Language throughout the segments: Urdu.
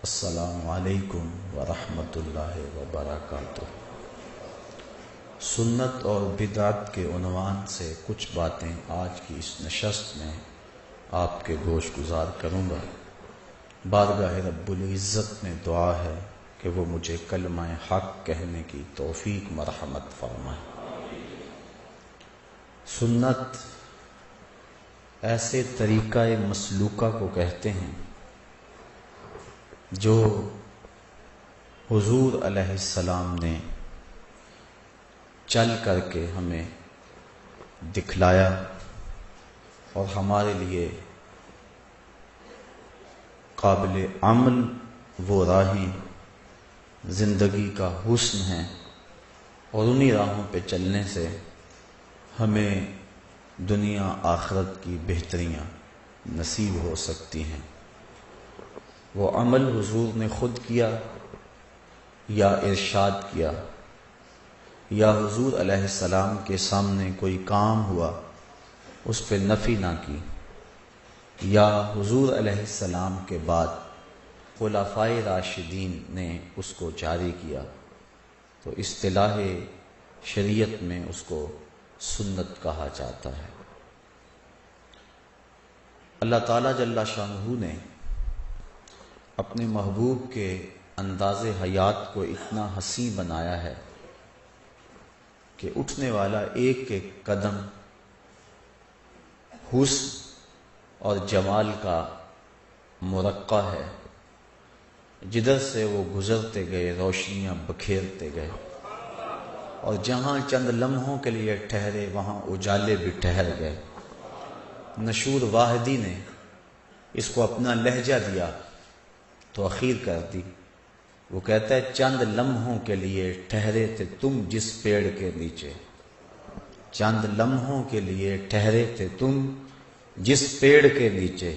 السلام علیکم ورحمۃ اللہ وبرکاتہ۔ سنت اور بدعت کے عنوان سے کچھ باتیں آج کی اس نشست میں آپ کے گوش گزار کروں گا۔ بارگاہ رب العزت میں دعا ہے کہ وہ مجھے کلمہ حق کہنے کی توفیق مرحمت فرمائے۔ سنت ایسے طریقہ مسلوکہ کو کہتے ہیں جو حضور علیہ السلام نے چل کر کے ہمیں دکھلایا اور ہمارے لیے قابل عمل وہ راہیں زندگی کا حسن ہیں، اور انہی راہوں پہ چلنے سے ہمیں دنیا آخرت کی بہتریاں نصیب ہو سکتی ہیں۔ وہ عمل حضور نے خود کیا یا ارشاد کیا، یا حضور علیہ السلام کے سامنے کوئی کام ہوا اس پہ نفی نہ کی، یا حضور علیہ السلام کے بعد خلفائے راشدین نے اس کو جاری کیا، تو اصطلاح شریعت میں اس کو سنت کہا جاتا ہے۔ اللہ تعالیٰ جل شانہ نے اپنے محبوب کے انداز حیات کو اتنا حسین بنایا ہے کہ اٹھنے والا ایک ایک قدم حسن اور جمال کا مرقع ہے۔ جدھر سے وہ گزرتے گئے روشنیاں بکھیرتے گئے، اور جہاں چند لمحوں کے لیے ٹھہرے وہاں اجالے بھی ٹھہر گئے۔ نشور واحدی نے اس کو اپنا لہجہ دیا تو اخیر کر دی۔ وہ کہتا ہے چند لمحوں کے لیے ٹھہرے تھے تم جس پیڑ کے نیچے، چند لمحوں کے لیے ٹھہرے تھے تم جس پیڑ کے نیچے،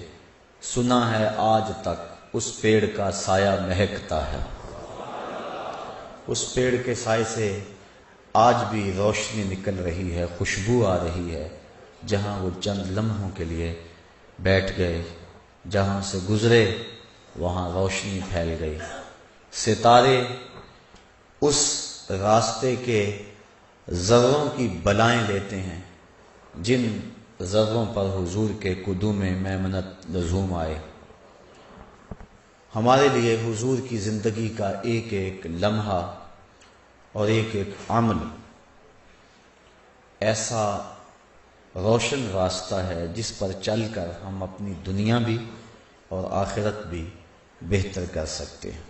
سنا ہے آج تک اس پیڑ کا سایہ مہکتا ہے۔ اس پیڑ کے سائے سے آج بھی روشنی نکل رہی ہے، خوشبو آ رہی ہے۔ جہاں وہ چند لمحوں کے لیے بیٹھ گئے، جہاں سے گزرے وہاں روشنی پھیل گئی۔ ستارے اس راستے کے ذروں کی بلائیں لیتے ہیں جن ذروں پر حضور کے قدوم میمنت لزوم آئے۔ ہمارے لیے حضور کی زندگی کا ایک ایک لمحہ اور ایک ایک عمل ایسا روشن راستہ ہے جس پر چل کر ہم اپنی دنیا بھی اور آخرت بھی بہتر کر سکتے ہیں۔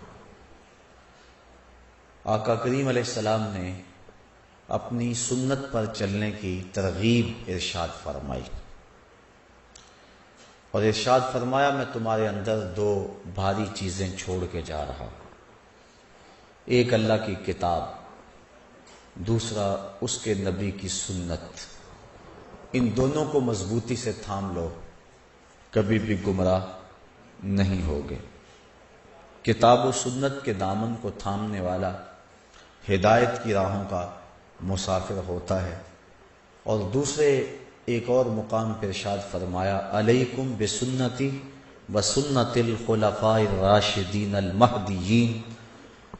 آقا کریم علیہ السلام نے اپنی سنت پر چلنے کی ترغیب ارشاد فرمائی، اور ارشاد فرمایا میں تمہارے اندر دو بھاری چیزیں چھوڑ کے جا رہا ہوں، ایک اللہ کی کتاب، دوسرا اس کے نبی کی سنت۔ ان دونوں کو مضبوطی سے تھام لو، کبھی بھی گمراہ نہیں ہوگے۔ کتاب و سنت کے دامن کو تھامنے والا ہدایت کی راہوں کا مسافر ہوتا ہے۔ اور دوسرے ایک اور مقام پر ارشاد فرمایا علیکم بسنتی وسنت الخلفاء الراشدین المہدیین،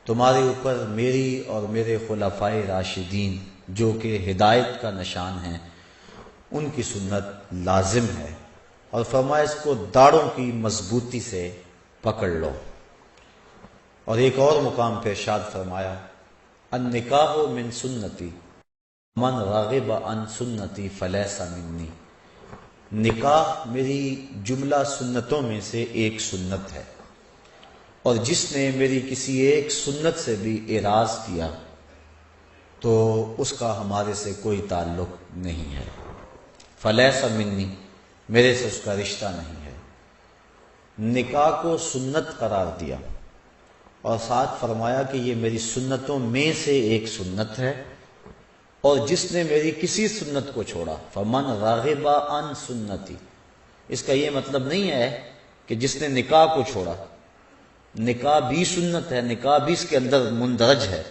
تمہارے اوپر میری اور میرے خلفاء راشدین جو کہ ہدایت کا نشان ہیں ان کی سنت لازم ہے، اور فرمایا اس کو داڑوں کی مضبوطی سے پکڑ لو۔ اور ایک اور مقام پہ ارشاد فرمایا النکاح من سنتی من راغب عن سنتی فلیس منی، نکاح میری جملہ سنتوں میں سے ایک سنت ہے، اور جس نے میری کسی ایک سنت سے بھی اعراض کیا تو اس کا ہمارے سے کوئی تعلق نہیں ہے۔ فلیس منی، میرے سے اس کا رشتہ نہیں ہے۔ نکاح کو سنت قرار دیا اور ساتھ فرمایا کہ یہ میری سنتوں میں سے ایک سنت ہے، اور جس نے میری کسی سنت کو چھوڑا فمن راغب عن سنتی، اس کا یہ مطلب نہیں ہے کہ جس نے نکاح کو چھوڑا، نکاح بھی سنت ہے، نکاح بھی اس کے اندر مندرج ہے،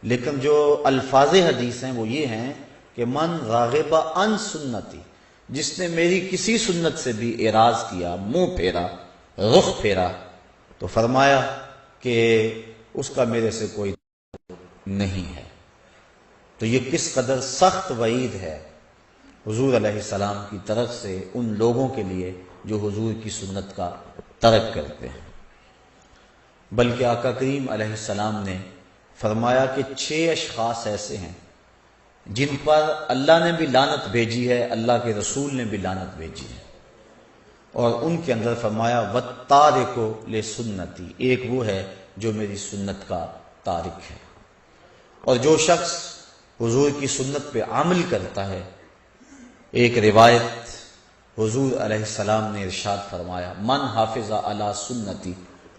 لیکن جو الفاظ حدیث ہیں وہ یہ ہیں کہ من راغب عن سنتی، جس نے میری کسی سنت سے بھی اعراض کیا، منہ پھیرا، رخ پھیرا، تو فرمایا کہ اس کا میرے سے کوئی نہیں ہے۔ تو یہ کس قدر سخت وعید ہے حضور علیہ السلام کی طرف سے ان لوگوں کے لیے جو حضور کی سنت کا ترک کرتے ہیں۔ بلکہ آقا کریم علیہ السلام نے فرمایا کہ 6 اشخاص ایسے ہیں جن پر اللہ نے بھی لعنت بھیجی ہے، اللہ کے رسول نے بھی لعنت بھیجی ہے، اور ان کے اندر فرمایا وَالتَّارِكُ لِسُنَّتِي، ایک وہ ہے جو میری سنت کا تارک ہے۔ اور جو شخص حضور کی سنت پہ عمل کرتا ہے، ایک روایت حضور علیہ السلام نے ارشاد فرمایا من حافظ علی سنتی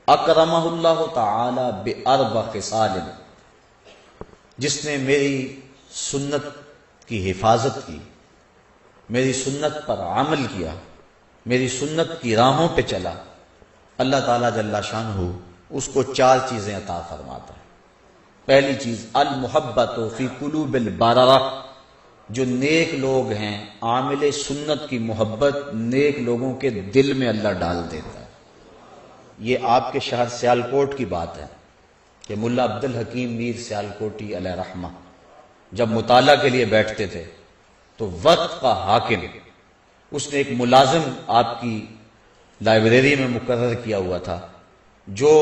اکرمہ اللہ تعالی باربع خصال، جس نے میری سنت کی حفاظت کی، میری سنت پر عمل کیا، میری سنت کی راہوں پہ چلا، اللہ تعالیٰ جل شانہ اس کو 4 چیزیں عطا فرماتا ہے۔ پہلی چیز المحبت فی قلوب البررہ، جو نیک لوگ ہیں عامل سنت کی محبت نیک لوگوں کے دل میں اللہ ڈال دیتا ہے۔ یہ آپ کے شہر سیالکوٹ کی بات ہے کہ ملا عبد الحکیم میر سیالکوٹی علیہ رحمہ جب مطالعہ کے لیے بیٹھتے تھے تو وقت کا حاکم، اس نے ایک ملازم آپ کی لائبریری میں مقرر کیا ہوا تھا جو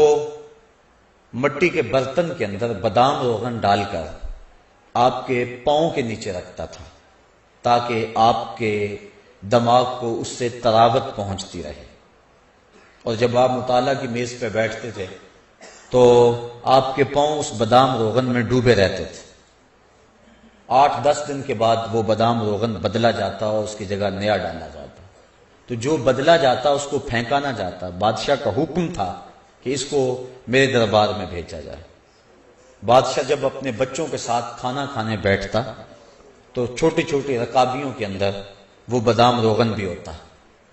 مٹی کے برتن کے اندر بادام روغن ڈال کر آپ کے پاؤں کے نیچے رکھتا تھا تاکہ آپ کے دماغ کو اس سے تراوت پہنچتی رہے۔ اور جب آپ مطالعہ کی میز پہ بیٹھتے تھے تو آپ کے پاؤں اس بادام روغن میں ڈوبے رہتے تھے۔ 8-10 دن کے بعد وہ بادام روغن بدلا جاتا اور اس کی جگہ نیا ڈالا جاتا، تو جو بدلا جاتا اس کو پھینکا نہ جاتا۔ بادشاہ کا حکم تھا کہ اس کو میرے دربار میں بھیجا جائے۔ بادشاہ جب اپنے بچوں کے ساتھ کھانا کھانے بیٹھتا تو چھوٹی چھوٹی رکابیوں کے اندر وہ بادام روغن بھی ہوتا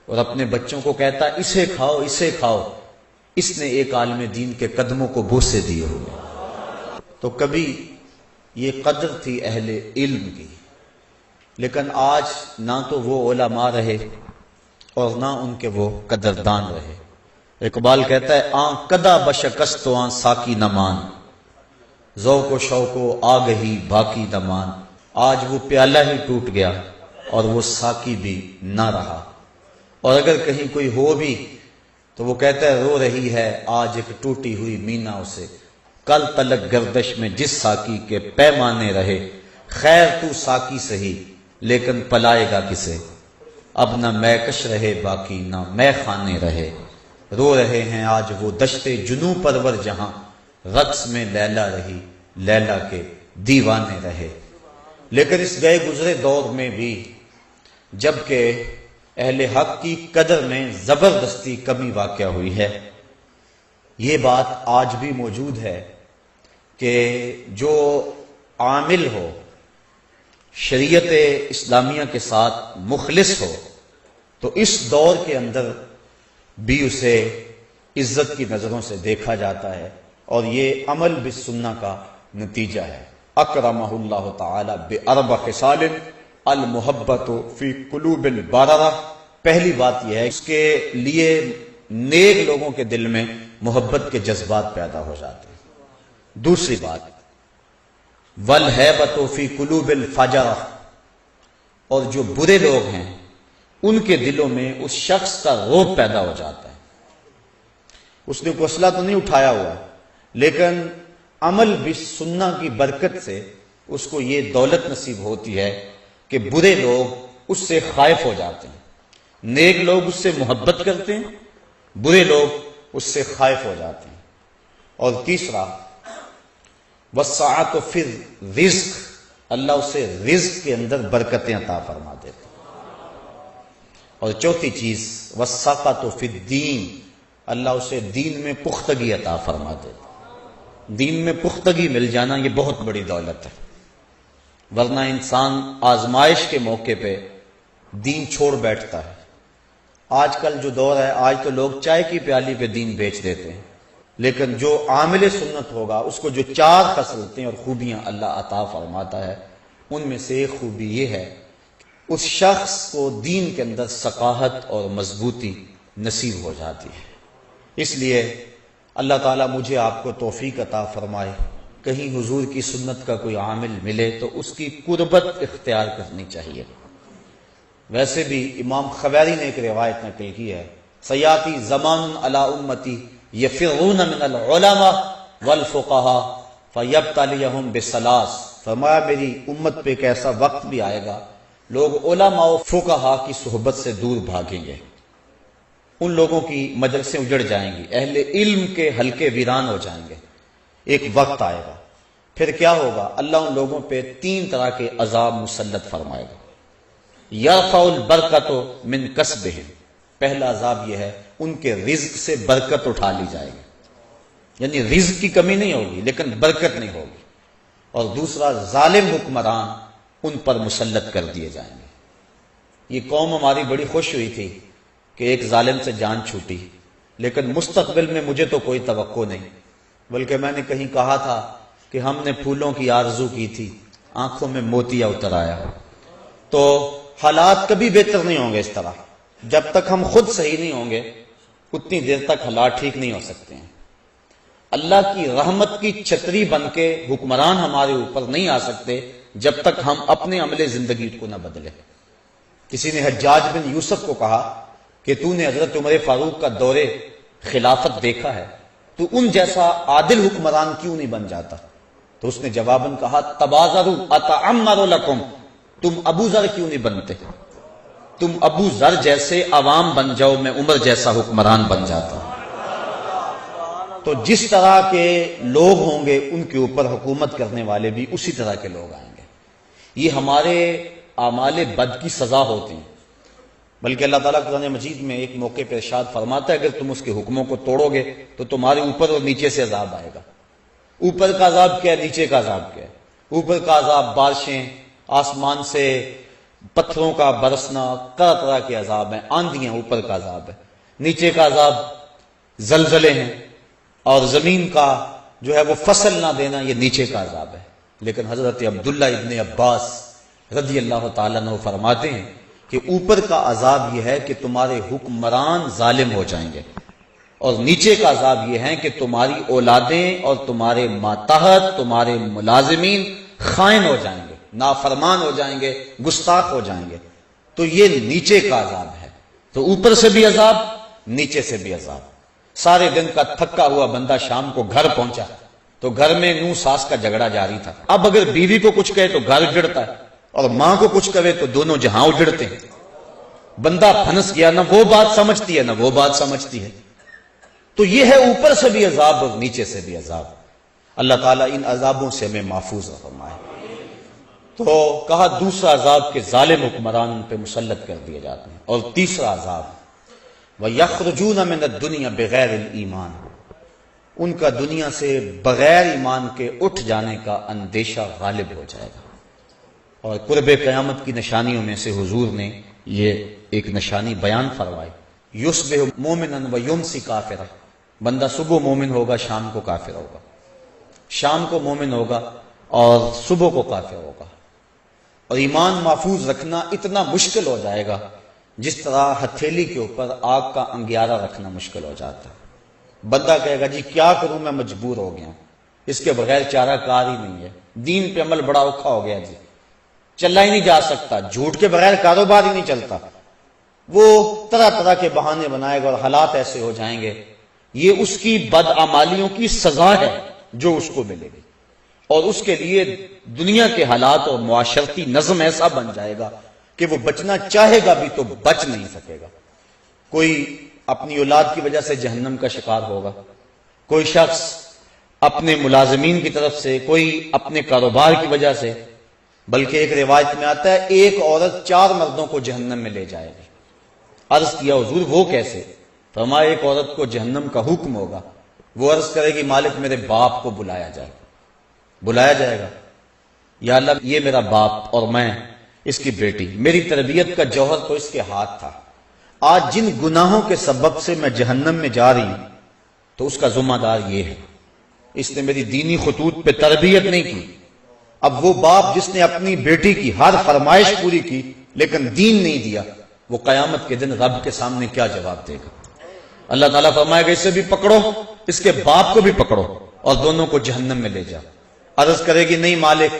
اور اپنے بچوں کو کہتا اسے کھاؤ اسے کھاؤ، اس نے ایک عالم دین کے قدموں کو بوسے دیے ہوئے۔ تو کبھی یہ قدر تھی اہل علم کی، لیکن آج نہ تو وہ علماء رہے اور نہ ان کے وہ قدردان رہے۔ اقبال کہتا ہے آن کدا بشکست آن ساکی نمان، ذوق و شوق و آگہی باقی دمان۔ آج وہ پیالہ ہی ٹوٹ گیا اور وہ ساکی بھی نہ رہا، اور اگر کہیں کوئی ہو بھی تو وہ کہتا ہے رو رہی ہے آج ایک ٹوٹی ہوئی مینا اسے، کل تلک گردش میں جس ساکی کے پیمانے رہے، خیر تو ساکی سہی لیکن پلائے گا کسے، اب نہ میکش رہے باقی نہ میں خانے رہے۔ رو رہے ہیں آج وہ دشتے جنوں پرور جہاں، رقص میں لیلا رہی لیلا کے دیوانے رہے۔ لیکن اس گئے گزرے دور میں بھی جبکہ اہل حق کی قدر میں زبردستی کمی واقع ہوئی ہے، یہ بات آج بھی موجود ہے کہ جو عامل ہو، شریعت اسلامیہ کے ساتھ مخلص ہو، تو اس دور کے اندر بھی اسے عزت کی نظروں سے دیکھا جاتا ہے، اور یہ عمل بالسنہ کا نتیجہ ہے۔ اکرمہ اللہ تعالی باربع خصال المحبت فی قلوب البررہ، پہلی بات یہ ہے اس کے لیے نیک لوگوں کے دل میں محبت کے جذبات پیدا ہو جاتے ہیں۔ دوسری بات والہیبۃ فی قلوب الفجرہ، اور جو برے لوگ ہیں ان کے دلوں میں اس شخص کا رعب پیدا ہو جاتا ہے۔ اس نے کوئی اسلحہ تو نہیں اٹھایا ہوا، لیکن عمل بالسنہ کی برکت سے اس کو یہ دولت نصیب ہوتی ہے کہ برے لوگ اس سے خائف ہو جاتے ہیں، نیک لوگ اس سے محبت کرتے ہیں، برے لوگ اس سے خائف ہو جاتے ہیں۔ اور تیسرا والسعۃ فی الرزق، اللہ اسے رزق کے اندر برکتیں عطا فرما دیتے ہیں۔ اور چوتھی چیز والسقۃ فی الدین، اللہ اسے دین میں پختگی عطا فرما دیتے ہیں۔ دین میں پختگی مل جانا یہ بہت بڑی دولت ہے، ورنہ انسان آزمائش کے موقع پہ دین چھوڑ بیٹھتا ہے۔ آج کل جو دور ہے، آج تو لوگ چائے کی پیالی پہ دین بیچ دیتے ہیں، لیکن جو عامل سنت ہوگا اس کو جو 4 خصلتیں اور خوبیاں اللہ عطا فرماتا ہے، ان میں سے ایک خوبی یہ ہے کہ اس شخص کو دین کے اندر ثقافت اور مضبوطی نصیب ہو جاتی ہے۔ اس لیے اللہ تعالیٰ مجھے آپ کو توفیق عطا فرمائے، کہیں حضور کی سنت کا کوئی عامل ملے تو اس کی قربت اختیار کرنی چاہیے۔ ویسے بھی امام خبیری نے ایک روایت نقل کی ہے، سیاتی زمان علی امتی یفرون من العلماء والفقہاء فیبتلیہم بثلاث، فرمایا میری امت پہ ایک ایسا وقت بھی آئے گا لوگ علماء و فقہاء کی صحبت سے دور بھاگیں گے، ان لوگوں کی مجلسیں اجڑ جائیں گی، اہل علم کے حلقے ویران ہو جائیں گے۔ ایک وقت آئے گا، پھر کیا ہوگا؟ اللہ ان لوگوں پہ 3 طرح کے عذاب مسلط فرمائے گا۔ یرفع البرکۃ من کسبہم، پہلا عذاب یہ ہے ان کے رزق سے برکت اٹھا لی جائے گی، یعنی رزق کی کمی نہیں ہوگی لیکن برکت نہیں ہوگی۔ اور دوسرا، ظالم حکمران ان پر مسلط کر دیے جائیں گے۔ یہ قوم ہماری بڑی خوش ہوئی تھی کہ ایک ظالم سے جان چھوٹی، لیکن مستقبل میں مجھے تو کوئی توقع نہیں، بلکہ میں نے کہیں کہا تھا کہ ہم نے پھولوں کی آرزو کی تھی، آنکھوں میں موتیا اتر آیا۔ تو حالات کبھی بہتر نہیں ہوں گے اس طرح، جب تک ہم خود صحیح نہیں ہوں گے اتنی دیر تک حالات ٹھیک نہیں ہو سکتے ہیں۔ اللہ کی رحمت کی چھتری بن کے حکمران ہمارے اوپر نہیں آ سکتے جب تک ہم اپنے عمل زندگی کو نہ بدلیں۔ کسی نے حجاج بن یوسف کو کہا کہ تو نے حضرت عمر فاروق کا دور خلافت دیکھا ہے، تو ان جیسا عادل حکمران کیوں نہیں بن جاتا؟ تو اس نے جواباً کہا تبازروا اتعمر لکم، تم ابو ذر کیوں نہیں بنتے؟ تم ابو ذر جیسے عوام بن جاؤ، میں عمر جیسا حکمران بن جاتا۔ تو جس طرح کے لوگ ہوں گے ان کے اوپر حکومت کرنے والے بھی اسی طرح کے لوگ آئیں گے۔ یہ ہمارے اعمال بد کی سزا ہوتی ہیں، بلکہ اللہ تعالیٰ قرآن مجید میں ایک موقع پہ ارشاد فرماتا ہے اگر تم اس کے حکموں کو توڑو گے تو تمہارے اوپر اور نیچے سے عذاب آئے گا۔ اوپر کا عذاب کیا ہے، نیچے کا عذاب کیا ہے؟ اوپر کا عذاب بارشیں، آسمان سے پتھروں کا برسنا، طرح طرح کے عذاب ہیں، آندھیاں اوپر کا عذاب ہے۔ نیچے کا عذاب زلزلے ہیں، اور زمین کا جو ہے وہ فصل نہ دینا، یہ نیچے کا عذاب ہے۔ لیکن حضرت عبداللہ ابن عباس رضی اللہ تعالیٰ عنہ فرماتے ہیں کہ اوپر کا عذاب یہ ہے کہ تمہارے حکمران ظالم ہو جائیں گے، اور نیچے کا عذاب یہ ہے کہ تمہاری اولادیں اور تمہارے ماتحت تمہارے ملازمین خائن ہو جائیں گے، نافرمان ہو جائیں گے، گستاخ ہو جائیں گے۔ تو یہ نیچے کا عذاب ہے۔ تو اوپر سے بھی عذاب، نیچے سے بھی عذاب۔ سارے دن کا تھکا ہوا بندہ شام کو گھر پہنچا تو گھر میں نوں ساس کا جھگڑا جاری تھا۔ اب اگر بیوی کو کچھ کہے تو گھر اجڑتا ہے، اور ماں کو کچھ کہے تو دونوں جہاں اجڑتے ہیں۔ بندہ پھنس گیا، نہ وہ بات سمجھتی ہے نہ وہ بات سمجھتی ہے۔ تو یہ ہے اوپر سے بھی عذاب اور نیچے سے بھی عذاب۔ اللہ تعالیٰ ان عذابوں سے ہمیں محفوظ فرمائے۔ تو کہا دوسرا عذاب کہ ظالم حکمران ان پہ مسلط کر دیے جاتے ہیں، اور تیسرا عذاب وَيَخْرُجُونَ مِنَ الدُّنْيَا بِغَيْرِ الْإِيمَانِ، ان کا دنیا سے بغیر ایمان کے اٹھ جانے کا اندیشہ غالب ہو جائے گا۔ اور قرب قیامت کی نشانیوں میں سے حضور نے یہ ایک نشانی بیان فرمائی، یُصْبِحُ مُؤْمِنًا وَيُمْسِی کافرا، بندہ صبح مومن ہوگا شام کو کافر ہوگا، شام کو مومن ہوگا اور صبح کو کافر ہوگا۔ اور ایمان محفوظ رکھنا اتنا مشکل ہو جائے گا جس طرح ہتھیلی کے اوپر آگ کا انگیارہ رکھنا مشکل ہو جاتا ہے۔ بندہ کہے گا جی کیا کروں، میں مجبور ہو گیا ہوں، اس کے بغیر چارہ کار ہی نہیں ہے، دین پہ عمل بڑا اوکھا ہو گیا جی، چلا ہی نہیں جا سکتا، جھوٹ کے بغیر کاروبار ہی نہیں چلتا۔ وہ طرح طرح کے بہانے بنائے گا اور حالات ایسے ہو جائیں گے۔ یہ اس کی بدعمالیوں کی سزا ہے جو اس کو ملے گی، اور اس کے لیے دنیا کے حالات اور معاشرتی نظم ایسا بن جائے گا کہ وہ بچنا چاہے گا بھی تو بچ نہیں سکے گا۔ کوئی اپنی اولاد کی وجہ سے جہنم کا شکار ہوگا، کوئی شخص اپنے ملازمین کی طرف سے، کوئی اپنے کاروبار کی وجہ سے، بلکہ ایک روایت میں آتا ہے ایک عورت 4 مردوں کو جہنم میں لے جائے گی۔ عرض کیا حضور وہ کیسے؟ فرمایا ایک عورت کو جہنم کا حکم ہوگا، وہ عرض کرے گی مالک میرے باپ کو بلایا جائے، بلایا جائے گا، یا اللہ یہ میرا باپ اور میں اس کی بیٹی، میری تربیت کا جوہر تو اس کے ہاتھ تھا، آج جن گناہوں کے سبب سے میں جہنم میں جا رہی ہوں تو اس کا ذمہ دار یہ ہے، اس نے میری دینی خطوط پہ تربیت نہیں کی۔ اب وہ باپ جس نے اپنی بیٹی کی ہر فرمائش پوری کی لیکن دین نہیں دیا، وہ قیامت کے دن رب کے سامنے کیا جواب دے گا؟ اللہ تعالیٰ فرمائے گا اسے بھی پکڑو اس کے باپ کو بھی پکڑو اور دونوں کو جہنم میں لے جاؤ۔ عرض کرے گی نہیں مالک،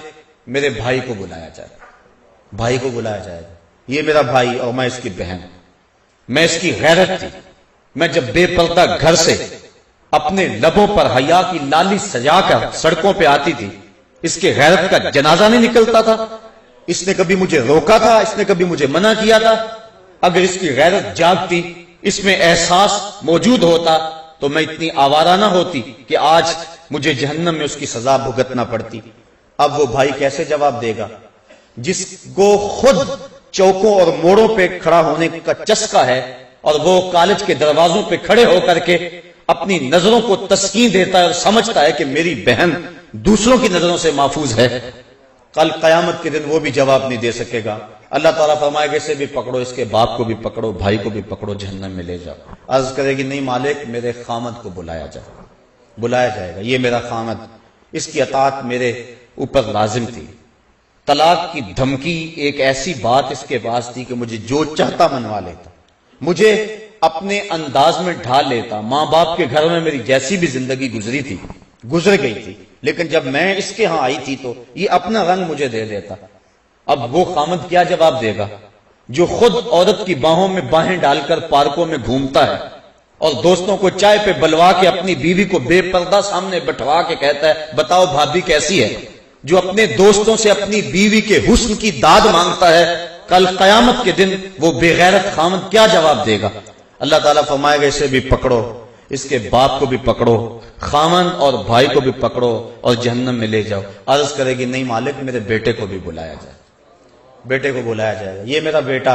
میرے بھائی کو بلایا جائے، بھائی کو بلایا جائے گا، یہ میرا بھائی اور میں اس کی بہن، میں اس کی غیرت تھی، میں جب بے پردہ گھر سے اپنے لبوں پر حیا کی لالی سجا کر سڑکوں پہ آتی تھی، اس کے غیرت کا جنازہ نہیں نکلتا تھا؟ اس نے کبھی مجھے روکا تھا؟ اس نے کبھی مجھے منع کیا تھا؟ اگر اس کی غیرت جاگتی، اس میں احساس موجود ہوتا، تو میں اتنی آوارہ نہ ہوتی کہ آج مجھے جہنم میں اس کی سزا بھگتنا پڑتی۔ اب وہ بھائی کیسے جواب دے گا جس کو خود چوکوں اور موڑوں پہ کھڑا ہونے کا چسکا ہے، اور وہ کالج کے دروازوں پہ کھڑے ہو کر کے اپنی نظروں کو تسکین دیتا ہے اور سمجھتا ہے کہ میری بہن دوسروں کی نظروں سے محفوظ ہے؟ کل قیامت کے دن وہ بھی جواب نہیں دے سکے گا۔ اللہ تعالیٰ فرمائے گا اسے بھی پکڑو، اس کے باپ کو بھی پکڑو، بھائی کو بھی پکڑو، جہنم میں لے جاؤ۔ عرض کرے گی نہیں مالک، میرے خامد کو بلایا جائے، بلایا جائے گا، یہ میرا خامد، اس کی اطاعت میرے اوپر لازم تھی۔ طلاق کی دھمکی ایک ایسی بات اس کے پاس تھی کہ مجھے جو چاہتا منوا لیتا، مجھے اپنے انداز میں ڈھال لیتا۔ ماں باپ کے گھر میں میری جیسی بھی زندگی گزری تھی، گزر گئی تھی، لیکن جب میں اس کے ہاں آئی تھی تو یہ اپنا رنگ مجھے دے دیتا۔ اب وہ خامد کیا جواب دے گا جو خود عورت کی باہوں میں باہیں ڈال کر پارکوں میں گھومتا ہے اور دوستوں کو چائے پہ بلوا کے اپنی بیوی کو بے پردہ سامنے بٹھوا کے کہتا ہے بتاؤ بھابھی کیسی ہے، جو اپنے دوستوں سے اپنی بیوی کے حسن کی داد مانگتا ہے، کل قیامت کے دن وہ بے غیرت خامد کیا جواب دے گا؟ اللہ تعالیٰ فرمائے گا اسے بھی پکڑو، اس کے باپ کو بھی پکڑو، خامن اور بھائی کو بھی پکڑو اور جہنم میں لے جاؤ۔ عرض کرے گی نہیں مالک، میرے بیٹے کو بھی بلایا جائے، بیٹے کو بلایا جائے گا، یہ میرا بیٹا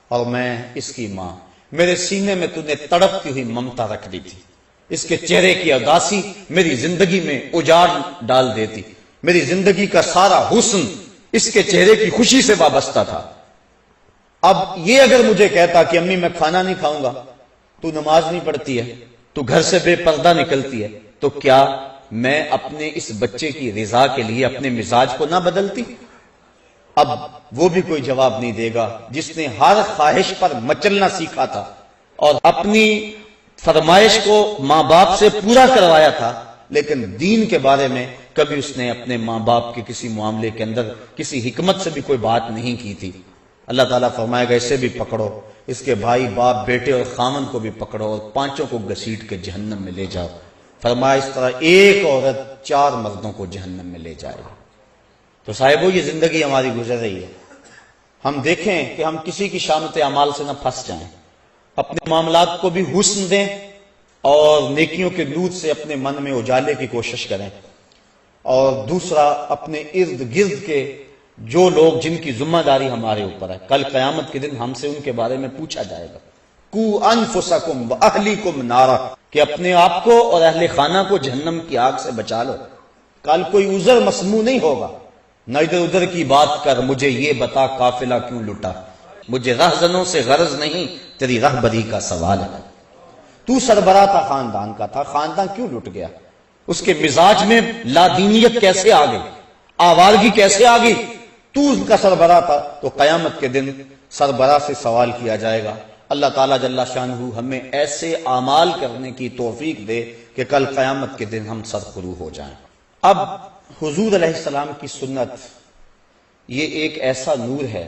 اور میں اس کی ماں، میرے سینے میں تو نے تڑپتی ہوئی ممتا رکھ دی تھی، اس کے چہرے کی اداسی میری زندگی میں اجاڑ ڈال دیتی، میری زندگی کا سارا حسن اس کے چہرے کی خوشی سے وابستہ تھا۔ اب یہ اگر مجھے کہتا کہ امی میں کھانا نہیں کھاؤں گا، تو نماز نہیں پڑھتی ہے، تو گھر سے بے پردہ نکلتی ہے، تو کیا میں اپنے اس بچے کی رضا کے لیے اپنے مزاج کو نہ بدلتی؟ اب وہ بھی کوئی جواب نہیں دے گا جس نے ہر خواہش پر مچلنا سیکھا تھا اور اپنی فرمائش کو ماں باپ سے پورا کروایا تھا، لیکن دین کے بارے میں کبھی اس نے اپنے ماں باپ کے کسی معاملے کے اندر کسی حکمت سے بھی کوئی بات نہیں کی تھی۔ اللہ تعالیٰ فرمائے گا اسے بھی پکڑو، اس کے بھائی باپ بیٹے اور خامن کو بھی پکڑو اور پانچوں کو گھسیٹ کے جہنم میں لے جاؤ۔ فرمایا اس طرح ایک عورت 4 مردوں کو جہنم میں لے جائے گی۔ تو صاحبو یہ زندگی ہماری گزر رہی ہے، ہم دیکھیں کہ ہم کسی کی شامت اعمال سے نہ پھنس جائیں، اپنے معاملات کو بھی حسن دیں اور نیکیوں کے نور سے اپنے من میں اجالے کی کوشش کریں، اور دوسرا اپنے ارد گرد کے جو لوگ جن کی ذمہ داری ہمارے اوپر ہے، کل قیامت کے دن ہم سے ان کے بارے میں پوچھا جائے گا، قُوا أَنفُسَكُمْ وَأَهْلِيكُمْ نَارًا، کہ اپنے آپ کو اور اہل خانہ کو جہنم کی آگ سے بچا لو۔ کل کوئی عذر مسموع نہیں ہوگا، نہ ادھر ادھر کی بات کر مجھے یہ بتا قافلہ کیوں لٹا، مجھے رہزنوں سے غرض نہیں، تیری رہبری کا سوال ہے۔ تو سربراہ تھا، خاندان کا تھا، خاندان کیوں لٹ گیا؟ اس کے مزاج میں لادینیت کیسے آ گئی، آوارگی کیسے آ گئی؟ تو ان کا سربراہ تھا، تو قیامت کے دن سربراہ سے سوال کیا جائے گا۔ اللہ تعالیٰ جل شانہ ہمیں ایسے اعمال کرنے کی توفیق دے کہ کل قیامت کے دن ہم سرخرو ہو جائیں۔ اب حضور علیہ السلام کی سنت یہ ایک ایسا نور ہے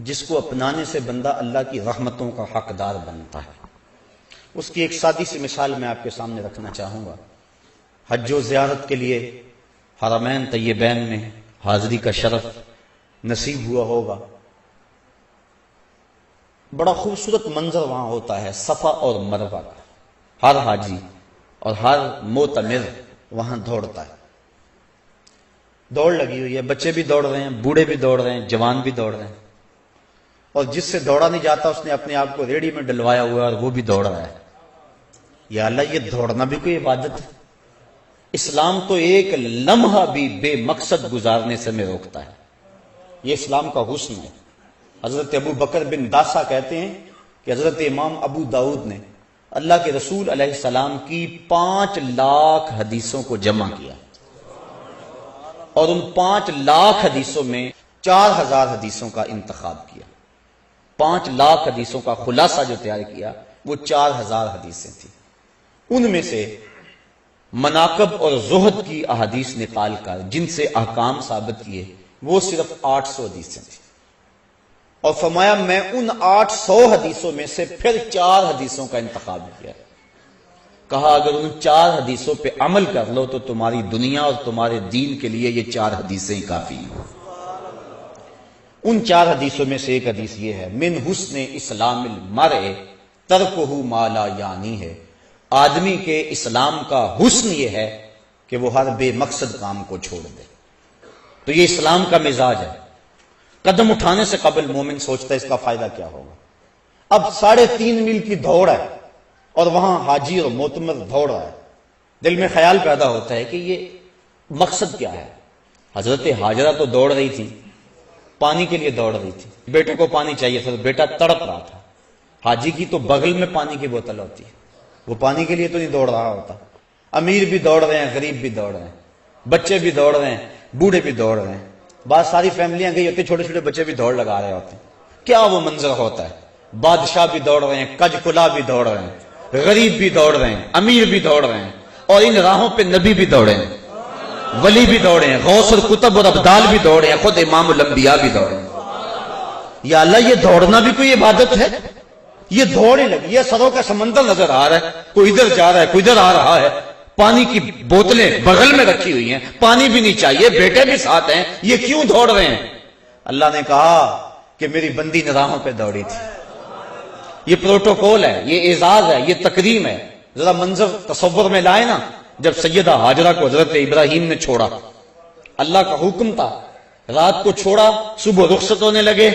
جس کو اپنانے سے بندہ اللہ کی رحمتوں کا حقدار بنتا ہے۔ اس کی ایک سادی سی مثال میں آپ کے سامنے رکھنا چاہوں گا۔ حج و زیارت کے لیے حرمین طیبین میں حاضری کا شرف نصیب ہوا ہوگا۔ بڑا خوبصورت منظر وہاں ہوتا ہے، صفا اور مروہ کا۔ ہر حاجی اور ہر معتمر وہاں دوڑتا ہے، دوڑ لگی ہوئی ہے، بچے بھی دوڑ رہے ہیں، بوڑھے بھی دوڑ رہے ہیں، جوان بھی دوڑ رہے ہیں، اور جس سے دوڑا نہیں جاتا اس نے اپنے آپ کو ریڑھی میں ڈلوایا ہوا ہے اور وہ بھی دوڑ رہا ہے۔ یا اللہ، یہ دوڑنا بھی کوئی عبادت ہے؟ اسلام تو ایک لمحہ بھی بے مقصد گزارنے سے میں روکتا ہے، یہ اسلام کا حسن ہے۔ حضرت ابو بکر بن داسا کہتے ہیں کہ حضرت امام ابو داؤد نے اللہ کے رسول علیہ السلام کی 5 لاکھ حدیثوں کو جمع کیا، اور ان 5 لاکھ حدیثوں میں 4000 حدیثوں کا انتخاب کیا۔ 5 لاکھ حدیثوں کا خلاصہ جو تیار کیا وہ 4000 حدیثیں تھیں، ان میں سے مناقب اور زہد کی احادیث نکال کر جن سے احکام ثابت کیے وہ صرف 800 حدیثیں تھیں، اور فرمایا میں ان 800 حدیثوں میں سے پھر 4 حدیثوں کا انتخاب کیا، کہا اگر ان 4 حدیثوں پہ عمل کر لو تو تمہاری دنیا اور تمہارے دین کے لیے یہ 4 حدیثیں ہی کافی ہیں۔ ان 4 حدیثوں میں سے ایک حدیث یہ ہے، من حسن اسلام المرء ترکہ ما لا یعنی ہے، آدمی کے اسلام کا حسن یہ ہے کہ وہ ہر بے مقصد کام کو چھوڑ دے۔ تو یہ اسلام کا مزاج ہے۔ قدم اٹھانے سے قبل مومن سوچتا ہے اس کا فائدہ کیا ہوگا۔ اب 3.5 میل کی دوڑ ہے اور وہاں حاجی اور معتمر دوڑ رہا ہے، دل میں خیال پیدا ہوتا ہے کہ یہ مقصد کیا ہے۔ حضرت ہاجرہ تو دوڑ رہی تھی، پانی کے لیے دوڑ رہی تھی، بیٹے کو پانی چاہیے تھا تو بیٹا تڑپ رہا تھا۔ حاجی کی تو بغل میں پانی کی بوتل ہوتی ہے، وہ پانی کے لیے تو نہیں دوڑ رہا ہوتا۔ امیر بھی دوڑ رہے ہیں، غریب بھی دوڑ رہے ہیں، بچے بھی دوڑ رہے ہیں، بوڑھے بھی دوڑ رہے ہیں، بعض ساری فیملیاں گئی ہوتی ہیں، چھوٹے چھوٹے بچے بھی دوڑ لگا رہے ہوتے ہیں۔ کیا وہ منظر ہوتا ہے، بادشاہ بھی دوڑ رہے ہیں، کج کلا بھی دوڑ رہے ہیں، غریب بھی دوڑ رہے ہیں، امیر بھی دوڑ رہے ہیں، اور ان راہوں پہ نبی بھی دوڑے ہیں، ولی بھی دوڑے ہیں، غوث اور کتب اور ابدال بھی دوڑے ہیں، خود امام الانبیاء بھی دوڑے ہیں۔ یا اللہ، یہ دوڑنا بھی کوئی عبادت ہے؟ یہ دوڑ ہی لگی ہے، سروں کا سمندر نظر آ رہا ہے، کوئی ادھر جا رہا ہے، کوئی ادھر آ رہا ہے، پانی کی بوتلیں بغل میں رکھی ہوئی ہیں، پانی بھی نہیں چاہیے، بیٹے بھی ساتھ ہیں، یہ کیوں دوڑ رہے ہیں؟ اللہ نے کہا کہ میری بندی نے راہوں پہ دوڑی تھی۔ یہ پروٹوکول ہے، یہ اعزاز ہے، یہ تکریم ہے۔ ذرا منظر تصور میں لائے نا، جب سیدہ ہاجرہ کو حضرت ابراہیم نے چھوڑا، اللہ کا حکم تھا، رات کو چھوڑا، صبح رخصت ہونے لگے،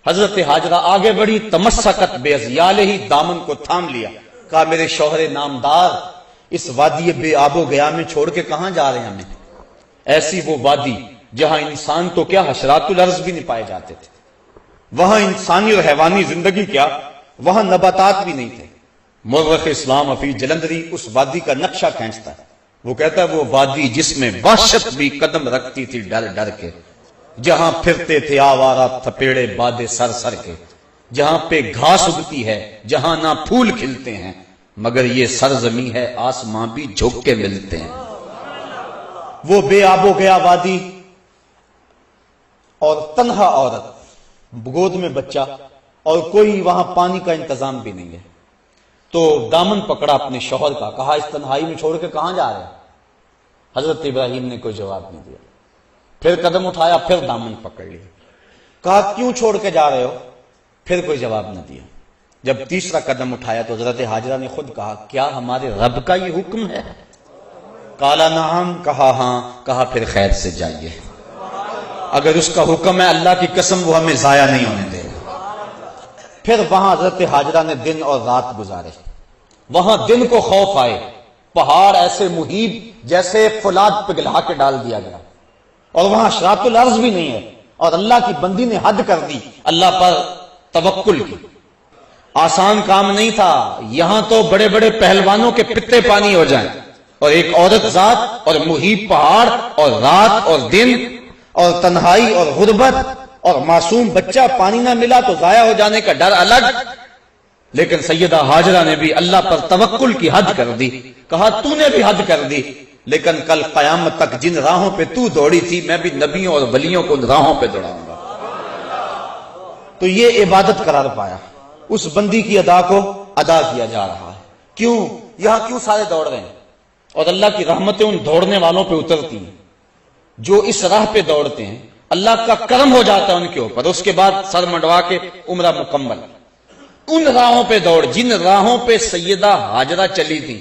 حضرت ہاجرہ آگے بڑھی، تمسکت بعضیالہ، دامن کو تھام لیا، کہا میرے شوہر نامدار اس وادی بے آب و گیا میں چھوڑ کے کہاں جا رہے ہیں ہمیں؟ ایسی وہ وادی جہاں انسان تو کیا حشرات الارض بھی نہیں پائے جاتے تھے، وہاں انسانی اور حیوانی زندگی کیا، وہاں نباتات بھی نہیں تھے۔ مورخ اسلام حفیظ جلندری اس وادی کا نقشہ کھینچتا ہے، وہ کہتا ہے وہ وادی جس میں وحشت بھی قدم رکھتی تھی ڈر ڈر کے، جہاں پھرتے تھے آوارہ تھپیڑے بادے سر سر کے، جہاں پہ گھاس اگتی ہے، جہاں نہ پھول کھلتے ہیں، مگر یہ سرزمین ہے آسماں بھی جھک کے ملتے ہیں۔ وہ بے آب و گیا وادی، اور تنہا عورت، گود میں بچہ، اور کوئی وہاں پانی کا انتظام بھی نہیں ہے۔ تو دامن پکڑا اپنے شوہر کا، کہا اس تنہائی میں چھوڑ کے کہاں جا رہے ہیں؟ حضرت ابراہیم نے کوئی جواب نہیں دیا، پھر قدم اٹھایا، پھر دامن پکڑ لیا، کہا کیوں چھوڑ کے جا رہے ہو؟ پھر کوئی جواب نہ دیا۔ جب تیسرا قدم اٹھایا تو حضرت ہاجرہ نے خود کہا کیا ہمارے رب کا یہ حکم ہے؟ کالا نعم، کہا ہاں، کہا پھر خیر سے جائیے، اگر اس کا حکم ہے اللہ کی قسم وہ ہمیں ضائع نہیں ہونے دے گا۔ پھر وہاں حضرت ہاجرہ نے دن اور رات گزارے، وہاں دن کو خوف آئے، پہاڑ ایسے محیط جیسے فولاد پگھلا کے ڈال دیا گیا، اور وہاں حشرات الارض بھی نہیں ہے، اور اللہ کی بندی نے حد کر دی، اللہ پر توکل کی۔ آسان کام نہیں تھا، یہاں تو بڑے بڑے پہلوانوں کے پتے پانی ہو جائیں، اور ایک عورت ذات اور محیط پہاڑ اور رات اور دن اور تنہائی اور غربت اور معصوم بچہ، پانی نہ ملا تو ضائع ہو جانے کا ڈر الگ۔ لیکن سیدہ ہاجرہ نے بھی اللہ پر توکل کی حد کر دی، کہا تو نے بھی حد کر دی، لیکن کل قیامت تک جن راہوں پہ تو دوڑی تھی میں بھی نبیوں اور ولیوں کو ان راہوں پہ دوڑاؤں گا۔ تو یہ عبادت قرار پایا، اس بندی کی ادا کو ادا کیا جا رہا ہے۔ کیوں یہاں کیوں سارے دوڑ رہے ہیں؟ اور اللہ کی رحمتیں ان دوڑنے والوں پہ اترتی ہیں جو اس راہ پہ دوڑتے ہیں، اللہ کا کرم ہو جاتا ہے ان کے اوپر، اس کے بعد سر منڈوا کے عمرہ مکمل۔ ان راہوں پہ دوڑ، جن راہوں پہ سیدہ ہاجرہ چلی تھی،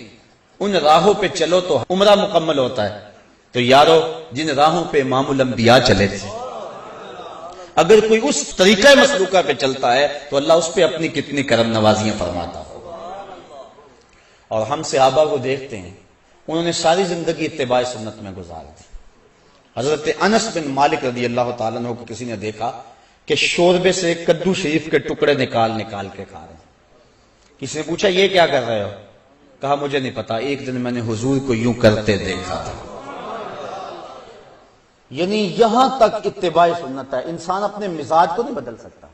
ان راہوں پہ چلو تو عمرہ مکمل ہوتا ہے۔ تو یارو، جن راہوں پہ امام الانبیاء چلے تھے، اگر کوئی اس طریقہ مسلوکہ پہ چلتا ہے تو اللہ اس پہ اپنی کتنی کرم نوازیاں فرماتا ہوگا۔ اور ہم صحابہ کو دیکھتے ہیں، انہوں نے ساری زندگی اتباع سنت میں گزار دی۔ حضرت انس بن مالک رضی اللہ تعالیٰ عنہ کو کسی نے دیکھا کہ شوربے سے کدو شریف کے ٹکڑے نکال نکال کے کھا رہے ہیں۔ کسی نے پوچھا یہ کیا کر رہے ہو؟ کہا مجھے نہیں پتا، ایک دن میں نے حضور کو یوں کرتے دیکھا تھا۔ یعنی یہاں تک اتباع سنت ہے، انسان اپنے مزاج کو نہیں بدل سکتا۔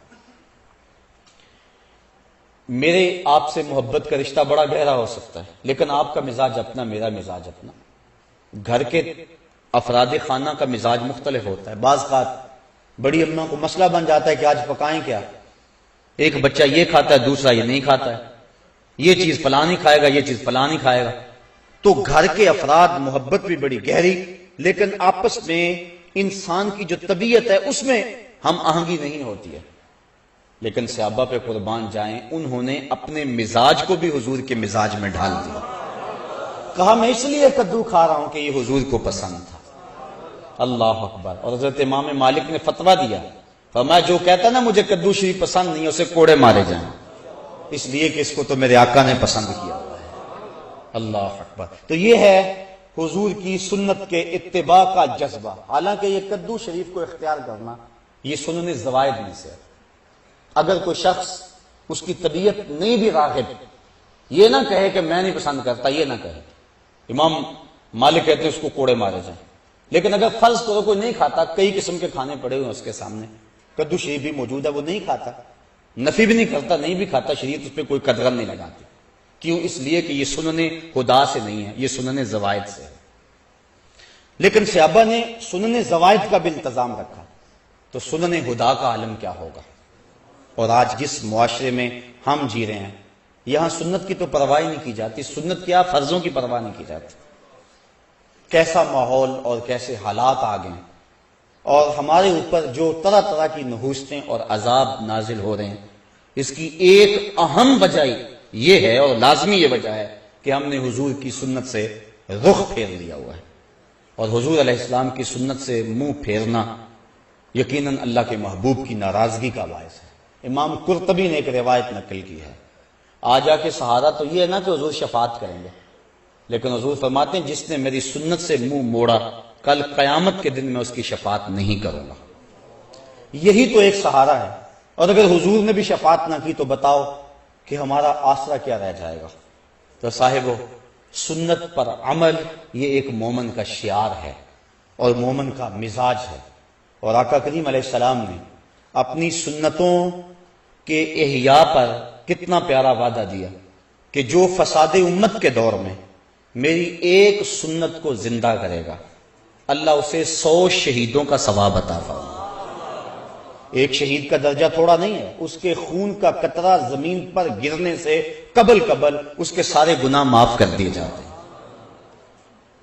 میرے آپ سے محبت کا رشتہ بڑا گہرا ہو سکتا ہے، لیکن آپ کا مزاج اپنا، میرا مزاج اپنا، گھر کے افراد خانہ کا مزاج مختلف ہوتا ہے۔ بعض اوقات بڑی اماں کو مسئلہ بن جاتا ہے کہ آج پکائیں کیا، ایک بچہ یہ کھاتا ہے، دوسرا یہ نہیں کھاتا ہے، یہ چیز فلاں نہیں کھائے گا، یہ چیز فلاں نہیں کھائے گا۔ تو گھر کے افراد محبت بھی بڑی گہری، لیکن آپس میں انسان کی جو طبیعت ہے اس میں ہم آہنگی نہیں ہوتی ہے۔ لیکن صحابہ پہ قربان جائیں، انہوں نے اپنے مزاج کو بھی حضور کے مزاج میں ڈھال دیا۔ کہا میں اس لیے کدو کھا رہا ہوں کہ یہ حضور کو پسند تھا۔ اللہ اکبر۔ اور حضرت امام مالک نے فتویٰ دیا، فرمایا جو کہتا نا مجھے کدو شریف پسند نہیں، اسے کوڑے مارے جائیں، اس لیے کہ اس کو تو میرے آقا نے پسند کیا ہوا ہے۔ اللہ اکبر۔ تو یہ ہے حضور کی سنت کے اتباع کا جذبہ۔ حالانکہ یہ کدو شریف کو اختیار کرنا یہ سنن زوائد میں سے ہے۔ اگر کوئی شخص اس کی طبیعت نہیں بھی راغب، یہ نہ کہے کہ میں نہیں پسند کرتا، یہ نہ کہے۔ امام مالک کہتے ہیں اس کو کوڑے مارے جائیں۔ لیکن اگر فرض کرو کوئی نہیں کھاتا، کئی قسم کے کھانے پڑے ہوئے اس کے سامنے، کدو شریف بھی موجود ہے، وہ نہیں کھاتا، نفی بھی نہیں کرتا، نہیں بھی کھاتا، شریعت اس پہ کوئی قدغن نہیں لگاتی۔ کیوں؟ اس لیے کہ یہ سنن خدا سے نہیں ہے، یہ سنن زوائد سے ہے۔ لیکن صحابہ نے سنن زوائد کا بھی انتظام رکھا، تو سنن خدا کا عالم کیا ہوگا؟ اور آج جس معاشرے میں ہم جی رہے ہیں، یہاں سنت کی تو پرواہ نہیں کی جاتی، سنت کیا فرضوں کی پرواہ نہیں کی جاتی۔ کیسا ماحول اور کیسے حالات آ گئے، اور ہمارے اوپر جو طرح طرح کی نحوستیں اور عذاب نازل ہو رہے ہیں، اس کی ایک اہم وجہ یہ ہے، اور لازمی یہ وجہ ہے، کہ ہم نے حضور کی سنت سے رخ پھیر لیا ہوا ہے۔ اور حضور علیہ السلام کی سنت سے منہ پھیرنا یقیناً اللہ کے محبوب کی ناراضگی کا باعث ہے۔ امام قرطبی نے ایک روایت نقل کی ہے، آ جا کے سہارا تو یہ ہے نا کہ حضور شفاعت کریں گے، لیکن حضور فرماتے ہیں جس نے میری سنت سے منہ موڑا، کل قیامت کے دن میں اس کی شفاعت نہیں کروں گا۔ یہی تو ایک سہارا ہے، اور اگر حضور نے بھی شفاعت نہ کی تو بتاؤ کہ ہمارا آسرا کیا رہ جائے گا۔ تو صاحبو، سنت پر عمل یہ ایک مومن کا شعار ہے اور مومن کا مزاج ہے۔ اور آقا کریم علیہ السلام نے اپنی سنتوں کے احیاء پر کتنا پیارا وعدہ دیا کہ جو فساد امت کے دور میں میری ایک سنت کو زندہ کرے گا، اللہ اسے 100 شہیدوں کا ثواب عطا فرمائے۔ ایک شہید کا درجہ تھوڑا نہیں ہے، اس کے خون کا قطرہ زمین پر گرنے سے قبل اس کے سارے گناہ معاف کر دیے جاتے ہیں۔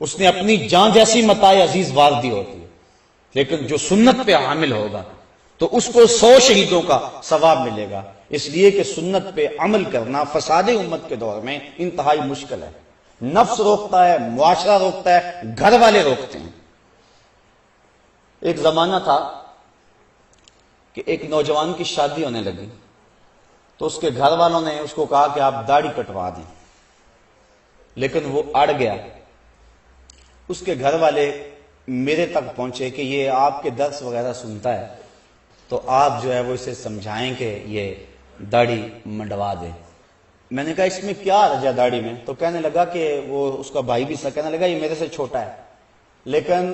اس نے اپنی جان جیسی متاع عزیز وار دی ہوتی ہے، لیکن جو سنت پہ حامل ہوگا تو اس کو 100 شہیدوں کا ثواب ملے گا، اس لیے کہ سنت پہ عمل کرنا فساد امت کے دور میں انتہائی مشکل ہے۔ نفس روکتا ہے، معاشرہ روکتا ہے، گھر والے روکتے ہیں۔ ایک زمانہ تھا کہ ایک نوجوان کی شادی ہونے لگی تو اس کے گھر والوں نے اس کو کہا کہ آپ داڑھی کٹوا دیں، لیکن وہ اڑ گیا۔ اس کے گھر والے میرے تک پہنچے کہ یہ آپ کے درس وغیرہ سنتا ہے، تو آپ جو ہے وہ اسے سمجھائیں کہ یہ داڑھی منڈوا دے۔ میں نے کہا اس میں کیا حرج ہے داڑھی میں؟ تو کہنے لگا کہ وہ اس کا بھائی بھی سا کہنے لگا یہ میرے سے چھوٹا ہے، لیکن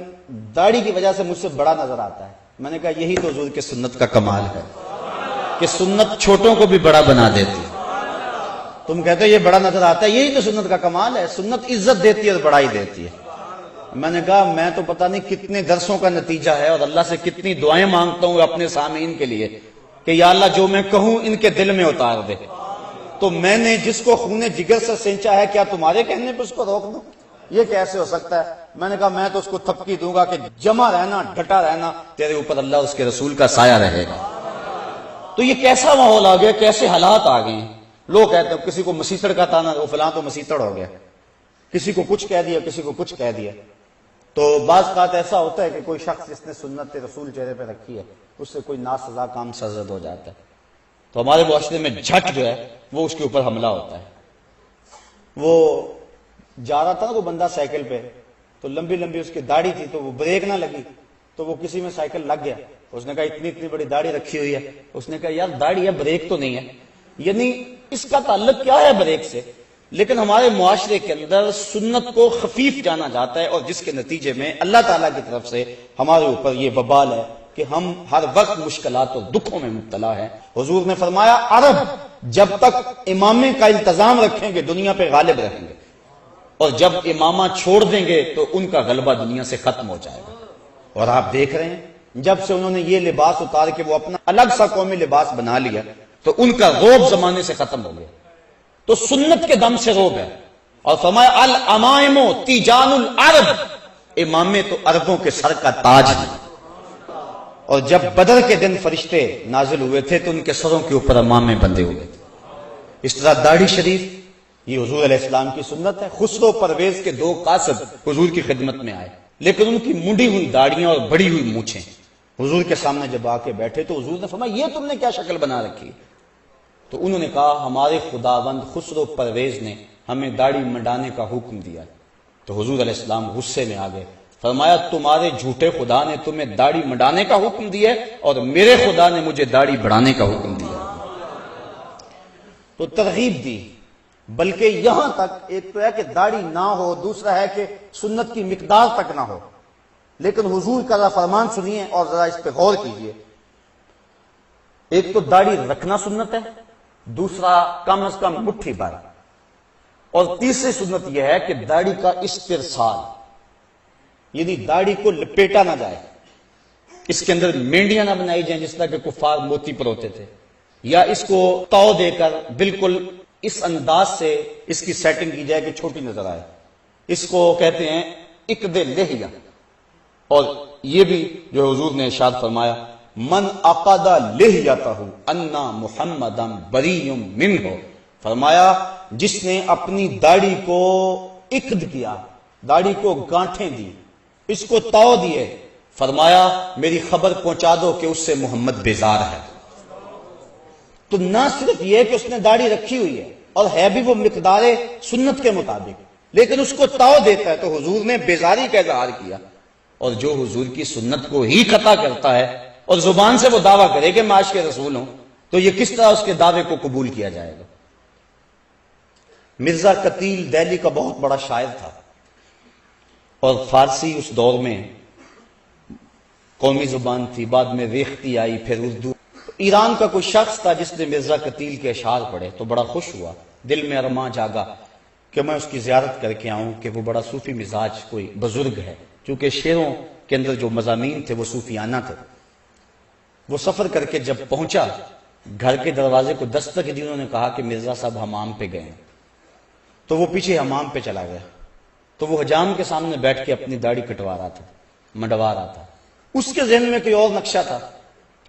داڑھی کی وجہ سے مجھ سے بڑا نظر آتا ہے۔ میں نے کہا یہی تو حضور کے سنت کا کمال ہے کہ سنت چھوٹوں کو بھی بڑا بنا دیتی ہے۔ تم کہتے ہو یہ بڑا نظر آتا ہے، یہی تو سنت کا کمال ہے، سنت عزت دیتی ہے اور بڑائی دیتی ہے۔ میں نے کہا میں تو پتہ نہیں کتنے درسوں کا نتیجہ ہے اور اللہ سے کتنی دعائیں مانگتا ہوں اپنے سامعین کے لیے کہ یا اللہ جو میں کہوں ان کے دل میں اتار دے۔ تو میں نے جس کو خون جگر سے سینچا ہے، کیا تمہارے کہنے پہ اس کو روک دوں؟ یہ کیسے ہو سکتا ہے؟ میں نے کہا میں تو اس کو تھپکی دوں گا کہ جمع رہنا، ڈٹا رہنا، تیرے اوپر اللہ اس کے رسول کا سایہ رہے گا۔ تو یہ کیسا ماحول آ گیا، کیسے حالات آ گئے ہیں۔ لوگ کہتے ہیں کسی کو مسیتڑ کا تانا، وہ فلاں تو مسیتڑ ہو گیا، کسی کو کچھ کہہ دیا، کسی کو کچھ کہہ دیا۔ تو بعض بات ایسا ہوتا ہے کہ کوئی شخص جس نے سنت رسول چہرے پہ رکھی ہے اس سے کوئی ناسزا کام سرزد ہو جاتا ہے، تو ہمارے معاشرے میں جھٹ جو ہے وہ اس کے اوپر حملہ ہوتا ہے۔ وہ جا رہا تھا نا وہ بندہ سائیکل پہ، تو لمبی لمبی اس کی داڑھی تھی، تو وہ بریک نہ لگی تو وہ کسی میں سائیکل لگ گیا۔ اس نے کہا اتنی بڑی داڑھی رکھی ہوئی ہے، اس نے کہا یار داڑھی ہے بریک تو نہیں ہے، یعنی اس کا تعلق کیا ہے بریک سے؟ لیکن ہمارے معاشرے کے اندر سنت کو خفیف جانا جاتا ہے، اور جس کے نتیجے میں اللہ تعالیٰ کی طرف سے ہمارے اوپر یہ وبال ہے کہ ہم ہر وقت مشکلات اور دکھوں میں مبتلا ہیں۔ حضور نے فرمایا عرب جب تک امامے کا التزام رکھیں گے دنیا پہ غالب رہیں گے، اور جب امامہ چھوڑ دیں گے تو ان کا غلبہ دنیا سے ختم ہو جائے گا۔ اور آپ دیکھ رہے ہیں جب سے انہوں نے یہ لباس اتار کے وہ اپنا الگ سا قومی لباس بنا لیا تو ان کا روب زمانے سے ختم ہو گیا۔ تو سنت کے دم سے روب ہے، اور فرمایا الامائم تیجان العرب، امامے تو عربوں کے سر کا تاج ہے۔ اور جب بدر کے دن فرشتے نازل ہوئے تھے تو ان کے سروں کے اوپر امامے بندھے ہوئے تھے۔ اس طرح داڑھی شریف یہ حضور علیہ السلام کی سنت ہے۔ خسرو پرویز کے دو قاصد حضور کی خدمت میں آئے، لیکن ان کی منڈی ہوئی داڑیاں اور بڑی ہوئی مونچھیں حضور کے سامنے جب آ کے بیٹھے تو حضور نے فرمایا یہ تم نے کیا شکل بنا رکھی؟ تو انہوں نے کہا ہمارے خداوند خسرو پرویز نے ہمیں داڑھی منڈانے کا حکم دیا۔ تو حضور علیہ السلام غصے میں آ گئے، فرمایا تمہارے جھوٹے خدا نے تمہیں داڑھی منڈانے کا حکم دیا اور میرے خدا نے مجھے داڑھی بڑھانے کا حکم دیا۔ تو ترغیب دی، بلکہ یہاں تک ایک تو ہے کہ داڑھی نہ ہو، دوسرا ہے کہ سنت کی مقدار تک نہ ہو، لیکن حضور کا فرمان سنیے اور ذرا اس پہ غور کیجیے۔ ایک تو داڑھی رکھنا سنت ہے، دوسرا کم از کم مٹھی بھر، اور تیسری سنت یہ ہے کہ داڑھی کا استرسال، یعنی داڑھی کو لپیٹا نہ جائے، اس کے اندر مینڈیاں نہ بنائی جائیں جس طرح کہ کفار موتی پر ہوتے تھے، یا اس کو تو دے کر بالکل اس انداز سے اس کی سیٹنگ کی جائے کہ چھوٹی نظر آئے، اس کو کہتے ہیں اقد لحیہ۔ اور یہ بھی جو حضور نے ارشاد فرمایا من عقد لحیتہ انا محمدا بری منہ، فرمایا جس نے اپنی داڑھی کو عقد کیا، داڑھی کو گانٹھیں دی، اس کو تو دیے، فرمایا میری خبر پہنچا دو کہ اس سے محمد بیزار ہے۔ تو نہ صرف یہ کہ اس نے داڑھی رکھی ہوئی ہے اور ہے بھی وہ مقدار سنت کے مطابق، لیکن اس کو تو دیتا ہے، تو حضور نے بیزاری کا اظہار کیا۔ اور جو حضور کی سنت کو ہی قطع کرتا ہے اور زبان سے وہ دعویٰ کرے کہ میں عاشق رسول ہوں، تو یہ کس طرح اس کے دعوے کو قبول کیا جائے گا؟ مرزا قتیل دہلی کا بہت بڑا شاعر تھا، اور فارسی اس دور میں قومی زبان تھی، بعد میں ریختی آئی، پھر اردو۔ ایران کا کوئی شخص تھا جس نے مرزا قتیل کے اشعار پڑھے تو بڑا خوش ہوا، دل میں ارماں جاگا کہ میں اس کی زیارت کر کے آؤں کہ وہ بڑا صوفی مزاج کوئی بزرگ ہے، چونکہ شعروں کے اندر جو مضامین تھے وہ صوفیانہ تھے۔ وہ سفر کر کے جب پہنچا، گھر کے دروازے کو دستک دی، انہوں نے کہا کہ مرزا صاحب حمام پہ گئے، تو وہ پیچھے حمام پہ چلا گیا، تو وہ حجام کے سامنے بیٹھ کے اپنی داڑھی کٹوا رہا تھا، منڈوا رہا تھا۔ اس کے ذہن میں کوئی اور نقشہ تھا،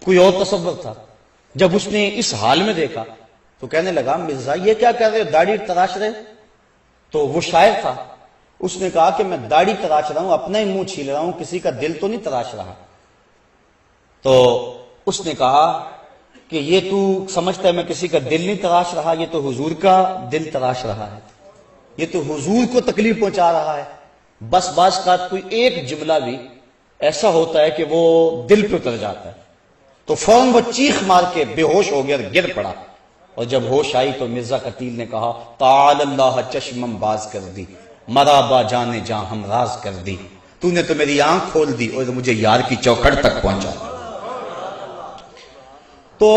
کوئی اور تصور تھا۔ جب اس نے اس حال میں دیکھا تو کہنے لگا مرزا یہ کیا کر رہے ہو، داڑھی تراش رہے؟ تو وہ شاعر تھا، اس نے کہا کہ میں داڑھی تراش رہا ہوں، اپنا ہی منہ چھیل رہا ہوں، کسی کا دل تو نہیں تراش رہا۔ تو اس نے کہا کہ یہ تو سمجھتا ہے میں کسی کا دل نہیں تراش رہا، یہ تو حضور کا دل تراش رہا ہے، یہ تو حضور کو تکلیف پہنچا رہا ہے۔ بس بعض کا کوئی ایک جملہ بھی ایسا ہوتا ہے کہ وہ دل پہ اتر جاتا ہے، تو فوراً وہ چیخ مار کے بے ہوش ہو گیا اور گر پڑا۔ اور جب ہوش آئی تو مرزا قتیل نے کہا تعال اللہ چشمم باز کر دی، مرا با جانے جاں ہم راز کر دی، تو نے تو میری آنکھ کھول دی اور مجھے یار کی چوکھٹ تک پہنچا۔ تو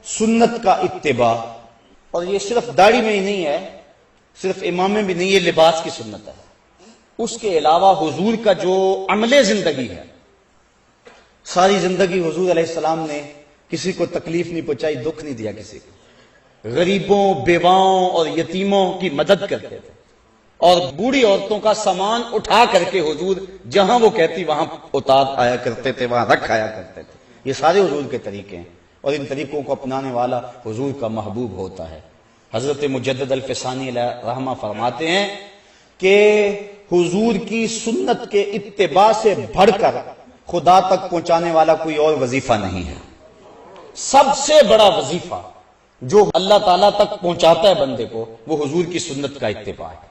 سنت کا اتباع، اور یہ صرف داڑھی میں ہی نہیں ہے، صرف امام میں بھی نہیں، یہ لباس کی سنت ہے۔ اس کے علاوہ حضور کا جو عمل زندگی ہے، ساری زندگی حضور علیہ السلام نے کسی کو تکلیف نہیں پہنچائی، دکھ نہیں دیا کسی کو، غریبوں، بیواؤں اور یتیموں کی مدد کرتے تھے، اور بوڑھی عورتوں کا سامان اٹھا کر کے حضور جہاں وہ کہتی وہاں اتار آیا کرتے تھے، وہاں رکھ آیا کرتے تھے۔ یہ سارے حضور کے طریقے ہیں، اور ان طریقوں کو اپنانے والا حضور کا محبوب ہوتا ہے۔ حضرت مجدد الفسانی علیہ رحمہ فرماتے ہیں کہ حضور کی سنت کے اتباع سے بڑھ کر خدا تک پہنچانے والا کوئی اور وظیفہ نہیں ہے۔ سب سے بڑا وظیفہ جو اللہ تعالیٰ تک پہنچاتا ہے بندے کو، وہ حضور کی سنت کا اتباع ہے۔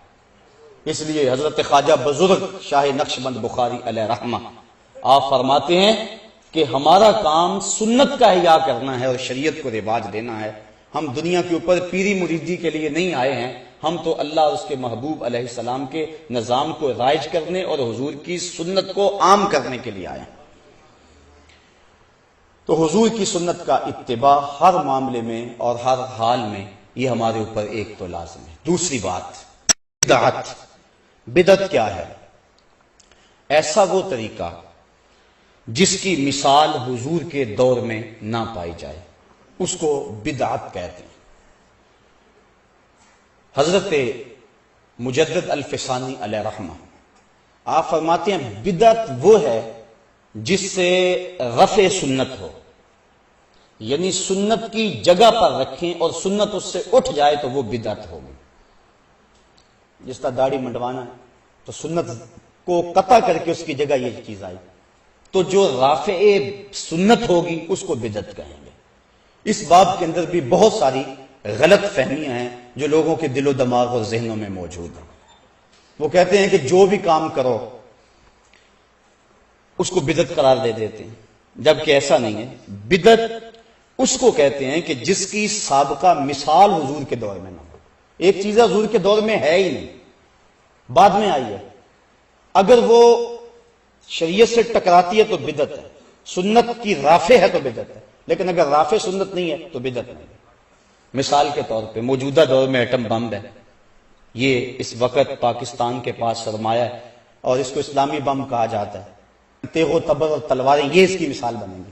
اس لیے حضرت خواجہ بزرگ شاہ نقشبند بخاری علیہ رحمہ آپ فرماتے ہیں کہ ہمارا کام سنت کا احیاء کرنا ہے اور شریعت کو رواج دینا ہے۔ ہم دنیا کے اوپر پیری مریدی کے لیے نہیں آئے ہیں، ہم تو اللہ اور اس کے محبوب علیہ السلام کے نظام کو رائج کرنے اور حضور کی سنت کو عام کرنے کے لیے آئے ہیں۔ تو حضور کی سنت کا اتباع ہر معاملے میں اور ہر حال میں یہ ہمارے اوپر ایک تو لازم ہے۔ دوسری بات، بدعت۔ بدعت کیا ہے؟ ایسا وہ طریقہ جس کی مثال حضور کے دور میں نہ پائی جائے، اس کو بدعت کہتے ہیں۔ حضرت مجدد الفسانی علیہ رحمہ آپ فرماتے ہیں بدعت وہ ہے جس سے رفع سنت ہو، یعنی سنت کی جگہ پر رکھیں اور سنت اس سے اٹھ جائے تو وہ بدعت ہوگی۔ جس کا داڑھی منڈوانا ہے تو سنت کو قطع کر کے اس کی جگہ یہ چیز آئی، تو جو رافع سنت ہوگی اس کو بدعت کہیں گے۔ اس باب کے اندر بھی بہت ساری غلط فہمیاں ہیں جو لوگوں کے دل و دماغ اور ذہنوں میں موجود ہیں۔ وہ کہتے ہیں کہ جو بھی کام کرو اس کو بدعت قرار دے دیتے ہیں، جبکہ ایسا نہیں ہے۔ بدعت اس کو کہتے ہیں کہ جس کی سابقہ مثال حضور کے دور میں نہ ہو۔ ایک چیز حضور کے دور میں ہے ہی نہیں، بعد میں آئی ہے، اگر وہ شریعت سے ٹکراتی ہے تو بدعت ہے، سنت کی رافع ہے تو بدعت ہے، لیکن اگر رافع سنت نہیں ہے تو بدعت نہیں ہے۔ مثال کے طور پہ موجودہ دور میں ایٹم بم ہے، یہ اس وقت پاکستان کے پاس سرمایہ ہے اور اس کو اسلامی بم کہا جاتا ہے۔ تیغ و تبر اور تلواریں یہ اس کی مثال بنیں گی۔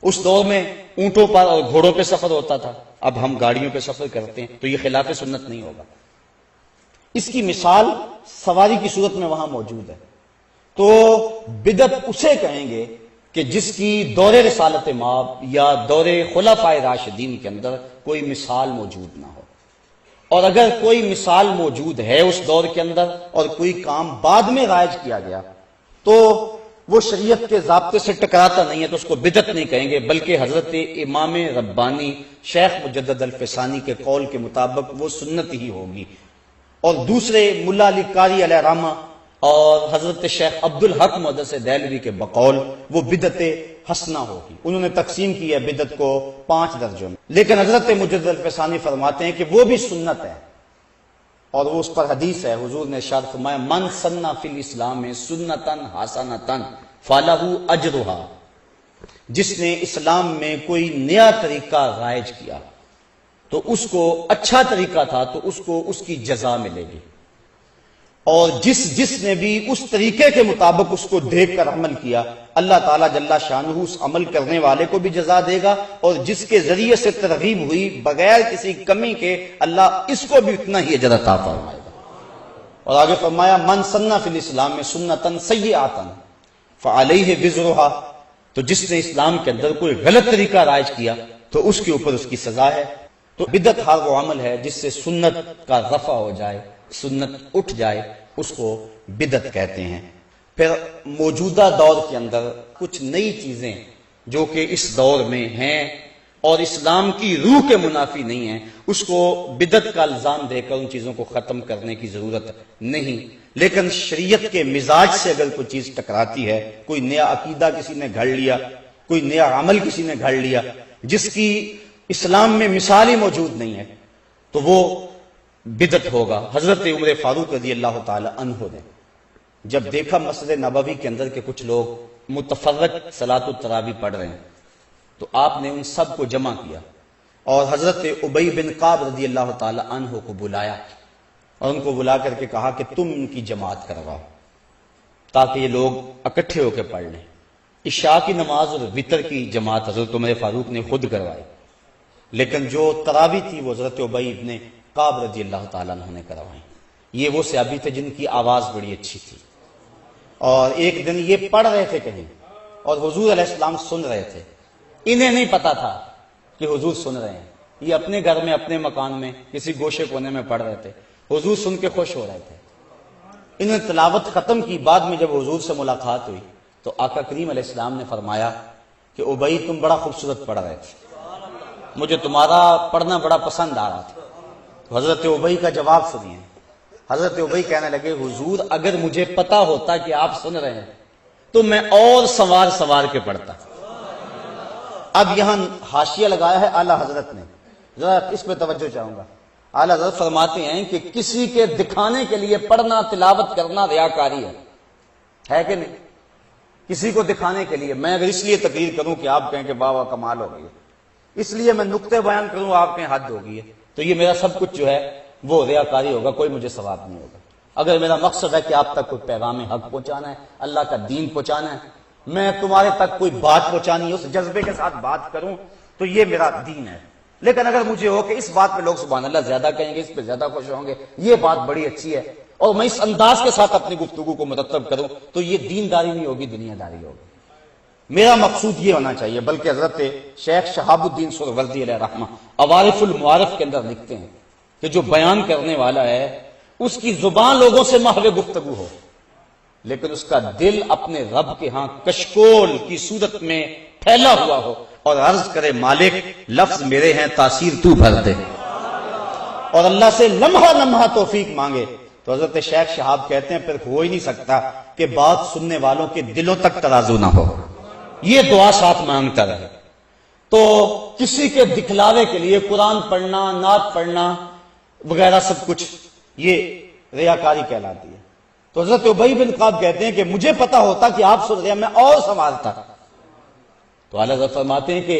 اس دور میں اونٹوں پر اور گھوڑوں پہ سفر ہوتا تھا، اب ہم گاڑیوں پہ سفر کرتے ہیں، تو یہ خلاف سنت نہیں ہوگا۔ اس کی مثال سواری کی صورت میں وہاں موجود ہے۔ تو بدعت اسے کہیں گے کہ جس کی دور رسالت مآب یا دور خلفائے راشدین کے اندر کوئی مثال موجود نہ ہو، اور اگر کوئی مثال موجود ہے اس دور کے اندر اور کوئی کام بعد میں رائج کیا گیا تو وہ شریعت کے ضابطے سے ٹکراتا نہیں ہے تو اس کو بدعت نہیں کہیں گے، بلکہ حضرت امام ربانی شیخ مجدد الفسانی کے قول کے مطابق وہ سنت ہی ہوگی۔ اور دوسرے ملا علی قاری علیہ رحمہ اور حضرت شیخ عبد الحق محدث دہلوی کے بقول وہ بدعت حسنہ ہوگی۔ انہوں نے تقسیم کی ہے بدعت کو 5 درجوں میں، لیکن حضرت مجدد الفسانی فرماتے ہیں کہ وہ بھی سنت ہے، اور وہ اس پر حدیث ہے، حضور نے ارشاد فرمایا من سنہ فی الاسلام سنتن حسنتن فلہ اجرھا، جس نے اسلام میں کوئی نیا طریقہ رائج کیا تو اس کو اچھا طریقہ تھا تو اس کو اس کی جزا ملے گی، اور جس نے بھی اس طریقے کے مطابق اس کو دیکھ کر عمل کیا اللہ تعالیٰ جل شانہ اس عمل کرنے والے کو بھی جزا دے گا، اور جس کے ذریعے سے ترغیب ہوئی بغیر کسی کمی کے اللہ اس کو بھی اتنا ہی اجر عطا فرمائے گا۔ اور آگے فرمایا من سنہ فی الاسلام میں سنتن سیئۃ فعلیہ وزرھا، تو جس نے اسلام کے اندر کوئی غلط طریقہ رائج کیا تو اس کے اوپر اس کی سزا ہے۔ تو بدعت ہر وہ عمل ہے جس سے سنت کا رفع ہو جائے، سنت اٹھ جائے، اس کو بدعت کہتے ہیں۔ پھر موجودہ دور کے اندر کچھ نئی چیزیں جو کہ اس دور میں ہیں اور اسلام کی روح کے منافی نہیں ہیں، اس کو بدعت کا الزام دے کر ان چیزوں کو ختم کرنے کی ضرورت نہیں، لیکن شریعت کے مزاج سے اگر کوئی چیز ٹکراتی ہے، کوئی نیا عقیدہ کسی نے گھڑ لیا، کوئی نیا عمل کسی نے گھڑ لیا جس کی اسلام میں مثال ہی موجود نہیں ہے، تو وہ بدعت ہوگا۔ حضرت عمر فاروق رضی اللہ تعالی عنہ نے جب دیکھا مسجد نبوی کے اندر کہ کچھ لوگ متفرق صلاۃ التراویح پڑھ رہے ہیں تو آپ نے ان سب کو جمع کیا اور حضرت ابی بن کعب رضی اللہ تعالی عنہ کو بلایا اور ان کو بلا کر کے کہا کہ تم ان کی جماعت کرواؤ تاکہ یہ لوگ اکٹھے ہو کے پڑھ لیں۔ عشاء کی نماز اور وتر کی جماعت حضرت عمر فاروق نے خود کروائی، لیکن جو تراویح تھی وہ حضرت ابی بن کعب رضی اللہ تعالیٰ عنہ نے کروائی۔ یہ وہ صحابی تھے جن کی آواز بڑی اچھی تھی، اور ایک دن یہ پڑھ رہے تھے کہیں اور حضور علیہ السلام سن رہے تھے، انہیں نہیں پتا تھا کہ حضور سن رہے ہیں، یہ اپنے گھر میں اپنے مکان میں کسی گوشے کونے میں پڑھ رہے تھے، حضور سن کے خوش ہو رہے تھے۔ انہوں نے تلاوت ختم کی، بعد میں جب حضور سے ملاقات ہوئی تو آقا کریم علیہ السلام نے فرمایا کہ ابی تم بڑا خوبصورت پڑھ رہے تھے، مجھے تمہارا پڑھنا بڑا پسند آ رہا تھا۔ تو حضرت ابی کا جواب سنیے، حضرت ابی کہنے لگے حضور اگر مجھے پتا ہوتا کہ آپ سن رہے ہیں تو میں اور سوار سوار کے پڑھتا۔ اب یہاں حاشیہ لگایا ہے اعلی حضرت نے، ذرا اس پہ توجہ چاہوں گا۔ اعلی حضرت فرماتے ہیں کہ کسی کے دکھانے کے لیے پڑھنا تلاوت کرنا ریاکاری ہے کہ نہیں؟ کسی کو دکھانے کے لیے میں اگر اس لیے تقریر کروں کہ آپ کہیں کہ واہ واہ کمال ہو گئی ہے، اس لیے میں نقطے بیان کروں آپ کہیں حد ہو گئی ہے، تو یہ میرا سب کچھ جو ہے وہ ریاکاری ہوگا، کوئی مجھے ثواب نہیں ہوگا۔ اگر میرا مقصد ہے کہ آپ تک کوئی پیغام حق پہنچانا ہے، اللہ کا دین پہنچانا ہے، میں تمہارے تک کوئی بات پہنچانی ہے، اس جذبے کے ساتھ بات کروں تو یہ میرا دین ہے۔ لیکن اگر مجھے ہو کہ اس بات پہ لوگ سبحان اللہ زیادہ کہیں گے، اس پہ زیادہ خوش ہوں گے، یہ بات بڑی اچھی ہے، اور میں اس انداز کے ساتھ اپنی گفتگو کو مرتب کروں تو یہ دینداری نہیں ہوگی، دنیا داری ہوگی۔ میرا مقصود یہ ہونا چاہیے، بلکہ حضرت شیخ شہاب الدین سہروردی علیہ رحمہ عوارف المعارف کے اندر لکھتے ہیں کہ جو بیان کرنے والا ہے اس کی زبان لوگوں سے محو گفتگو ہو، لیکن اس کا دل اپنے رب کے ہاں کشکول کی صورت میں پھیلا ہوا ہو، اور عرض کرے مالک لفظ میرے ہیں تاثیر تو بھر دے، اور اللہ سے لمحہ لمحہ توفیق مانگے۔ تو حضرت شیخ شہاب کہتے ہیں پھر ہو ہی نہیں سکتا کہ بات سننے والوں کے دلوں تک ترازو نہ ہو، یہ دعا ساتھ مانگتا رہے۔ تو کسی کے دکھلاوے کے لیے قرآن پڑھنا، نعت پڑھنا وغیرہ سب کچھ یہ ریاکاری کہلاتی ہے۔ تو حضرت ابی بن کعب کہتے ہیں کہ مجھے پتا ہوتا کہ آپ سن رہے ہیں میں اور سنبھالتا۔ تو اعلیٰ حضرت فرماتے ہیں کہ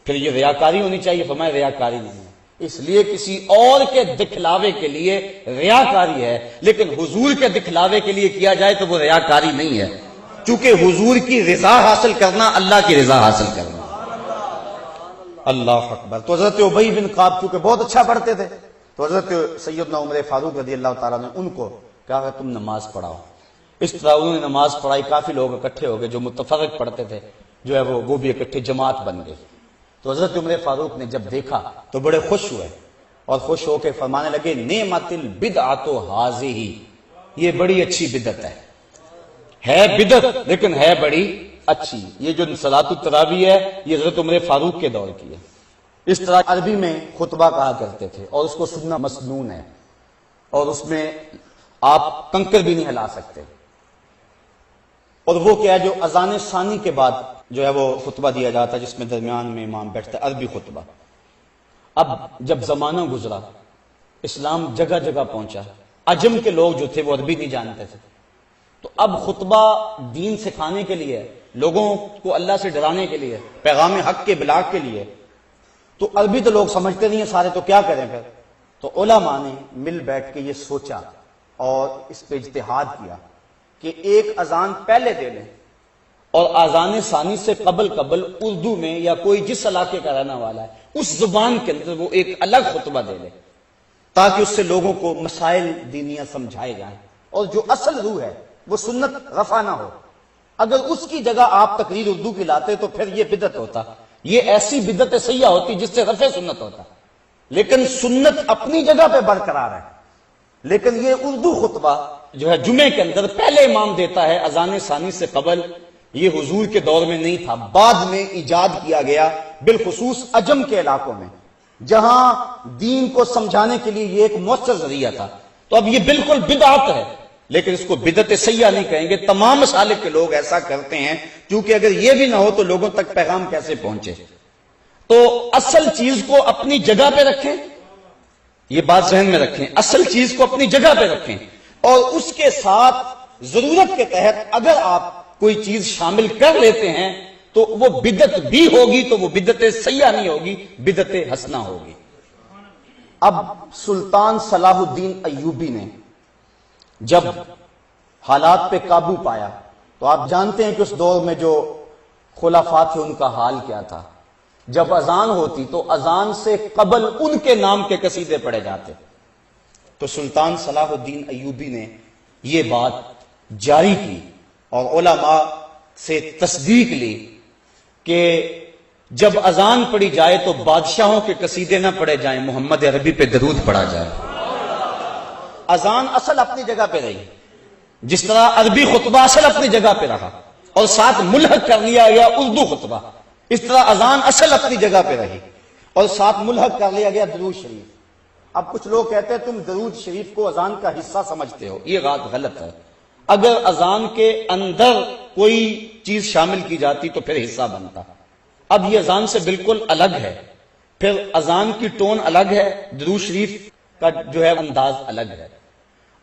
پھر یہ ریاکاری ہونی چاہیے، فرمایا ریاکاری نہیں ہے، اس لیے کسی اور کے دکھلاوے کے لیے ریاکاری ہے، لیکن حضور کے دکھلاوے کے لیے کیا جائے تو وہ ریاکاری نہیں ہے، چونکہ حضور کی رضا حاصل کرنا اللہ کی رضا حاصل کرنا۔ اللہ اکبر۔ تو حضرت ابی بن کعب چونکہ بہت اچھا پڑھتے تھے، تو حضرت سیدنا عمر فاروق رضی اللہ تعالیٰ نے ان کو کہا کہ تم نماز پڑھاؤ۔ اس طرح انہوں نے نماز پڑھائی، کافی لوگ اکٹھے ہو گئے، جو متفرق پڑھتے تھے جو ہے وہ بھی اکٹھے جماعت بن گئی۔ تو حضرت عمر فاروق نے جب دیکھا تو بڑے خوش ہوئے، اور خوش ہو کے فرمانے لگے نعمت البدعۃ ھذہ، یہ بڑی اچھی بدعت ہے بدعت لیکن ہے بڑی اچھی۔ یہ جو صلاۃ التراویح ہے یہ حضرت عمر فاروق کے دور کی ہے۔ اس طرح عربی میں خطبہ کہا کرتے تھے، اور اس کو سننا مسنون ہے، اور اس میں آپ کنکر بھی نہیں ہلا سکتے۔ اور وہ کیا ہے جو اذان ثانی کے بعد جو ہے وہ خطبہ دیا جاتا ہے، جس میں درمیان میں امام بیٹھتا ہے، عربی خطبہ۔ اب جب زمانہ گزرا، اسلام جگہ جگہ پہنچا، عجم کے لوگ جو تھے وہ عربی نہیں جانتے تھے، تو اب خطبہ دین سکھانے کے لیے، لوگوں کو اللہ سے ڈرانے کے لیے، پیغام حق کے ابلاغ کے لیے، تو عربی تو لوگ سمجھتے نہیں ہیں سارے، تو کیا کریں پھر؟ تو علماء نے مل بیٹھ کے یہ سوچا اور اس پہ اجتہاد کیا کہ ایک اذان پہلے دے لیں، اور اذان ثانی سے قبل اردو میں یا کوئی جس علاقے کا رہنا والا ہے اس زبان کے اندر وہ ایک الگ خطبہ دے لے، تاکہ اس سے لوگوں کو مسائل دینیاں سمجھائے جائیں، اور جو اصل روح ہے وہ سنت رفع نہ ہو۔ اگر اس کی جگہ آپ تقریر اردو کی لاتے تو پھر یہ بدعت ہوتا، یہ ایسی بدعت سیاح ہوتی جس سے رفع سنت ہوتا، لیکن سنت اپنی جگہ پہ برقرار ہے۔ لیکن یہ اردو خطبہ جو ہے جمعے کے اندر پہلے امام دیتا ہے اذان ثانی سے قبل، یہ حضور کے دور میں نہیں تھا، بعد میں ایجاد کیا گیا، بالخصوص عجم کے علاقوں میں جہاں دین کو سمجھانے کے لیے یہ ایک مؤثر ذریعہ تھا۔ تو اب یہ بالکل بدعت ہے، لیکن اس کو بدعت سیاح نہیں کہیں گے۔ تمام مسالک کے لوگ ایسا کرتے ہیں، کیونکہ اگر یہ بھی نہ ہو تو لوگوں تک پیغام کیسے پہنچے۔ تو اصل چیز کو اپنی جگہ پہ رکھیں، یہ بات ذہن میں رکھیں، اصل چیز کو اپنی جگہ پہ رکھیں، اور اس کے ساتھ ضرورت کے تحت اگر آپ کوئی چیز شامل کر لیتے ہیں تو وہ بدعت بھی ہوگی، تو وہ بدعت سیاح نہیں ہوگی، بدعت حسنہ ہوگی۔ اب سلطان صلاح الدین ایوبی نے جب حالات پہ قابو پایا، تو آپ جانتے ہیں کہ اس دور میں جو خلفاء تھے ان کا حال کیا تھا۔ جب اذان ہوتی تو اذان سے قبل ان کے نام کے قصیدے پڑھے جاتے، تو سلطان صلاح الدین ایوبی نے یہ بات جاری کی اور علماء سے تصدیق لی کہ جب اذان پڑھی جائے تو بادشاہوں کے قصیدے نہ پڑھے جائیں، محمد عربی پہ درود پڑھا جائے۔ اذان اصل اپنی جگہ پہ رہی، جس طرح عربی خطبہ اصل اپنی جگہ پہ رہا اور ساتھ ملحق کر لیا گیا اردو خطبہ، اس طرح اذان اصل اپنی جگہ پہ رہی اور ساتھ ملحق کر لیا گیا درود شریف۔ اب کچھ لوگ کہتے ہیں تم درود شریف کو اذان کا حصہ سمجھتے ہو، یہ بات غلط ہے۔ اگر اذان کے اندر کوئی چیز شامل کی جاتی تو پھر حصہ بنتا۔ اب یہ اذان سے بالکل الگ ہے، پھر اذان کی ٹون الگ ہے، درود شریف کا جو ہے انداز الگ ہے۔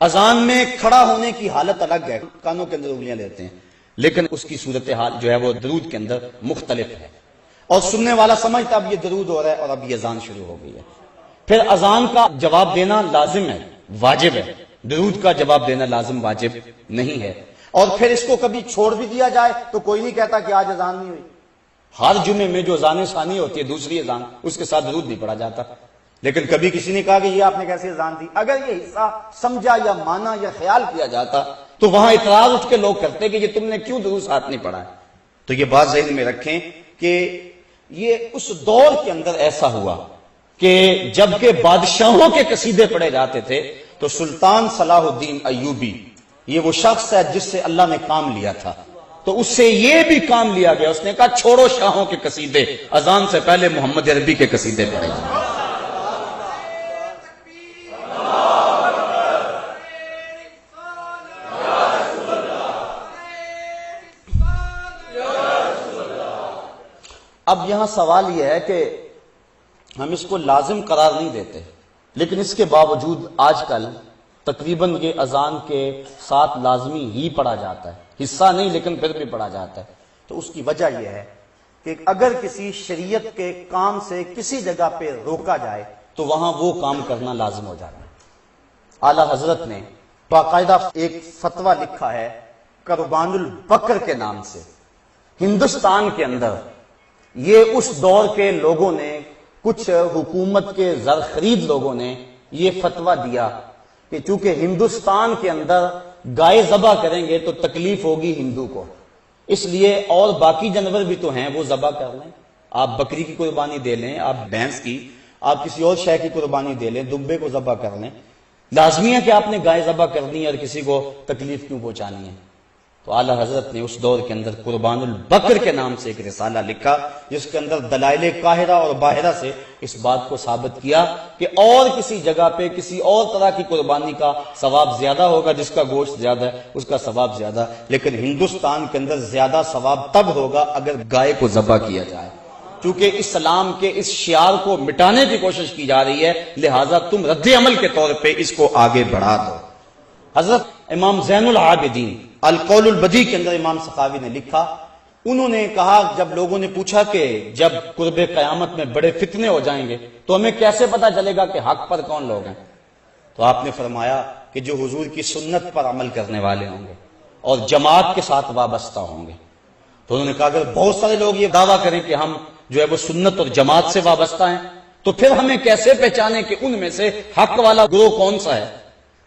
اذان میں کھڑا ہونے کی حالت الگ ہے، کانوں کے اندر انگلیاں لیتے ہیں، لیکن اس کی صورتحال جو ہے وہ درود کے اندر مختلف ہے، اور سننے والا سمجھتا اب یہ درود ہو رہا ہے اور اب یہ اذان شروع ہو گئی ہے۔ پھر اذان کا جواب دینا لازم ہے، واجب ہے، درود کا جواب دینا لازم واجب نہیں ہے۔ اور پھر اس کو کبھی چھوڑ بھی دیا جائے تو کوئی نہیں کہتا کہ آج اذان نہیں ہوئی۔ ہر جمعے میں جو اذان ثانی ہوتی ہے، دوسری اذان، اس کے ساتھ درود نہیں پڑھا جاتا، لیکن کبھی کسی نے کہا کہ یہ آپ نے کیسی اذان دی؟ اگر یہ حصہ سمجھا یا مانا یا خیال کیا جاتا تو وہاں اعتراض اٹھ کے لوگ کرتے کہ یہ تم نے کیوں درود ساتھ نہیں پڑھا ہے۔ تو یہ بات ذہن میں رکھیں کہ یہ اس دور کے اندر ایسا ہوا کہ جبکہ بادشاہوں کے قصیدے پڑھے جاتے تھے تو سلطان صلاح الدین ایوبی، یہ وہ شخص ہے جس سے اللہ نے کام لیا تھا، تو اس سے یہ بھی کام لیا گیا، اس نے کہا چھوڑو شاہوں کے قصیدے، اذان سے پہلے محمد عربی کے قصیدے پڑھے جائیں۔ اب یہاں سوال یہ ہے کہ ہم اس کو لازم قرار نہیں دیتے، لیکن اس کے باوجود آج کل تقریباً یہ اذان کے ساتھ لازمی ہی پڑھا جاتا ہے، حصہ نہیں لیکن پھر بھی پڑھا جاتا ہے۔ تو اس کی وجہ یہ ہے کہ اگر کسی شریعت کے کام سے کسی جگہ پہ روکا جائے تو وہاں وہ کام کرنا لازم ہو جاتا ہے۔ اعلیٰ حضرت نے باقاعدہ ایک فتویٰ لکھا ہے قربان البقر کے نام سے، ہندوستان کے اندر یہ اس دور کے لوگوں نے، کچھ حکومت کے زر خرید لوگوں نے یہ فتویٰ دیا کہ چونکہ ہندوستان کے اندر گائے ذبح کریں گے تو تکلیف ہوگی ہندو کو، اس لیے اور باقی جانور بھی تو ہیں وہ ذبح کر لیں، آپ بکری کی قربانی دے لیں، آپ بھینس کی، آپ کسی اور شے کی قربانی دے لیں، دمبے کو ذبح کر لیں، لازمی ہے کہ آپ نے گائے ذبح کرنی ہے اور کسی کو تکلیف کیوں پہنچانی ہے؟ تو اعلیٰ حضرت نے اس دور کے اندر قربان البقر کے نام سے ایک رسالہ لکھا جس کے اندر دلائل قاہرہ اور باہرہ سے اس بات کو ثابت کیا کہ اور کسی جگہ پہ کسی اور طرح کی قربانی کا ثواب زیادہ ہوگا، جس کا گوشت زیادہ ہے اس کا ثواب زیادہ، لیکن ہندوستان کے اندر زیادہ ثواب تب ہوگا اگر گائے کو ذبح کیا جائے، چونکہ اسلام کے اس شعار کو مٹانے کی کوشش کی جا رہی ہے، لہٰذا تم رد عمل کے طور پہ اس کو آگے بڑھا دو۔ حضرت امام زین العابدین القول البدیع کے اندر امام سخاوی نے لکھا، انہوں نے کہا جب لوگوں نے پوچھا کہ جب قرب قیامت میں بڑے فتنے ہو جائیں گے تو ہمیں کیسے پتا چلے گا کہ حق پر کون لوگ ہیں؟ تو آپ نے فرمایا کہ جو حضور کی سنت پر عمل کرنے والے ہوں گے اور جماعت کے ساتھ وابستہ ہوں گے۔ تو انہوں نے کہا اگر بہت سارے لوگ یہ دعویٰ کریں کہ ہم جو ہے وہ سنت اور جماعت سے وابستہ ہیں تو پھر ہمیں کیسے پہچانے کہ ان میں سے حق والا گروہ کون سا ہے؟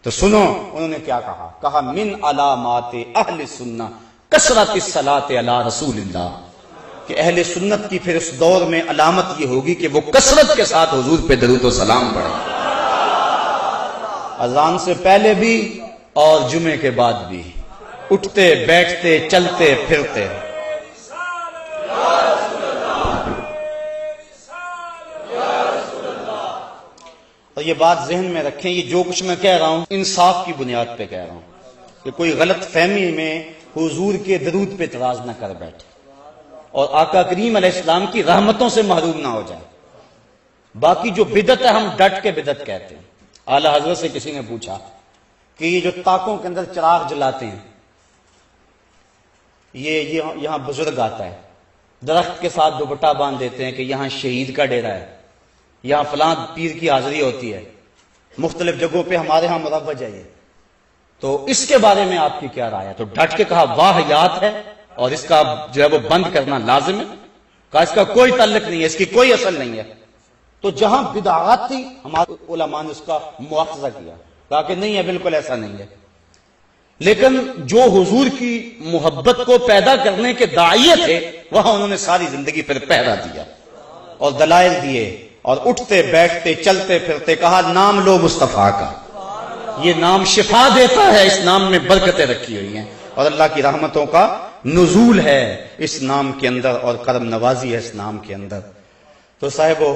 تو سنو انہوں نے کیا کہا من علامات اہل سنہ کثرت الصلاۃ علی رسول اللہ، کہ اہل سنت کی پھر اس دور میں علامت یہ ہوگی کہ وہ کثرت کے ساتھ حضور پہ درود و سلام پڑھیں، اذان سے پہلے بھی اور جمعے کے بعد بھی، اٹھتے بیٹھتے چلتے پھرتے۔ اور یہ بات ذہن میں رکھیں، یہ جو کچھ میں کہہ رہا ہوں انصاف کی بنیاد پہ کہہ رہا ہوں کہ کوئی غلط فہمی میں حضور کے درود پہ اعتراض نہ کر بیٹھے اور آقا کریم علیہ السلام کی رحمتوں سے محروم نہ ہو جائے۔ باقی جو بدعت ہے ہم ڈٹ کے بدعت کہتے ہیں۔ اعلیٰ حضرت سے کسی نے پوچھا کہ یہ جو طاقوں کے اندر چراغ جلاتے ہیں، یہ یہاں بزرگ آتا ہے، درخت کے ساتھ دوپٹہ باندھ دیتے ہیں کہ یہاں شہید کا ڈیرا ہے، یہاں فلاں پیر کی حاضری ہوتی ہے، مختلف جگہوں پہ ہمارے ہاں مروج ہے، یہ تو اس کے بارے میں آپ کی کیا رائے ہے؟ تو ڈٹ کے کہا واہیات ہے اور اس کا جو ہے وہ بند کرنا لازم ہے، کہا اس کا کوئی تعلق نہیں ہے، اس کی کوئی اصل نہیں ہے۔ تو جہاں بدعات تھی ہمارے علماء نے اس کا مواخذہ کیا، کہا کہ نہیں ہے، بالکل ایسا نہیں ہے، لیکن جو حضور کی محبت کو پیدا کرنے کے داعیے تھے وہاں انہوں نے ساری زندگی پر پہرا دیا اور دلائل دیے اور اٹھتے بیٹھتے چلتے پھرتے کہا نام لو مصطفیٰ کا، یہ نام شفا دیتا ہے، اس نام میں برکتیں رکھی ہوئی ہیں اور اللہ کی رحمتوں کا نزول ہے اس نام کے اندر اور کرم نوازی ہے اس نام کے اندر۔ تو صاحبو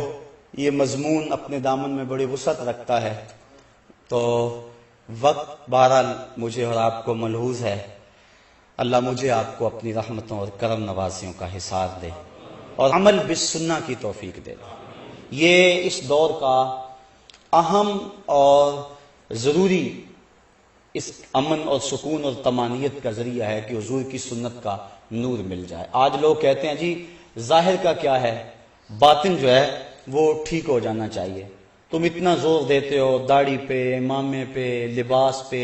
یہ مضمون اپنے دامن میں بڑی وسعت رکھتا ہے، تو وقت بہرحال مجھے اور آپ کو ملحوظ ہے، اللہ مجھے آپ کو اپنی رحمتوں اور کرم نوازیوں کا حصار دے اور عمل بالسنہ کی توفیق دے۔ یہ اس دور کا اہم اور ضروری اس امن اور سکون اور طمانینت کا ذریعہ ہے کہ حضور کی سنت کا نور مل جائے۔ آج لوگ کہتے ہیں جی ظاہر کا کیا ہے، باطن جو ہے وہ ٹھیک ہو جانا چاہیے۔ تم اتنا زور دیتے ہو داڑھی پہ، امامے پہ، لباس پہ،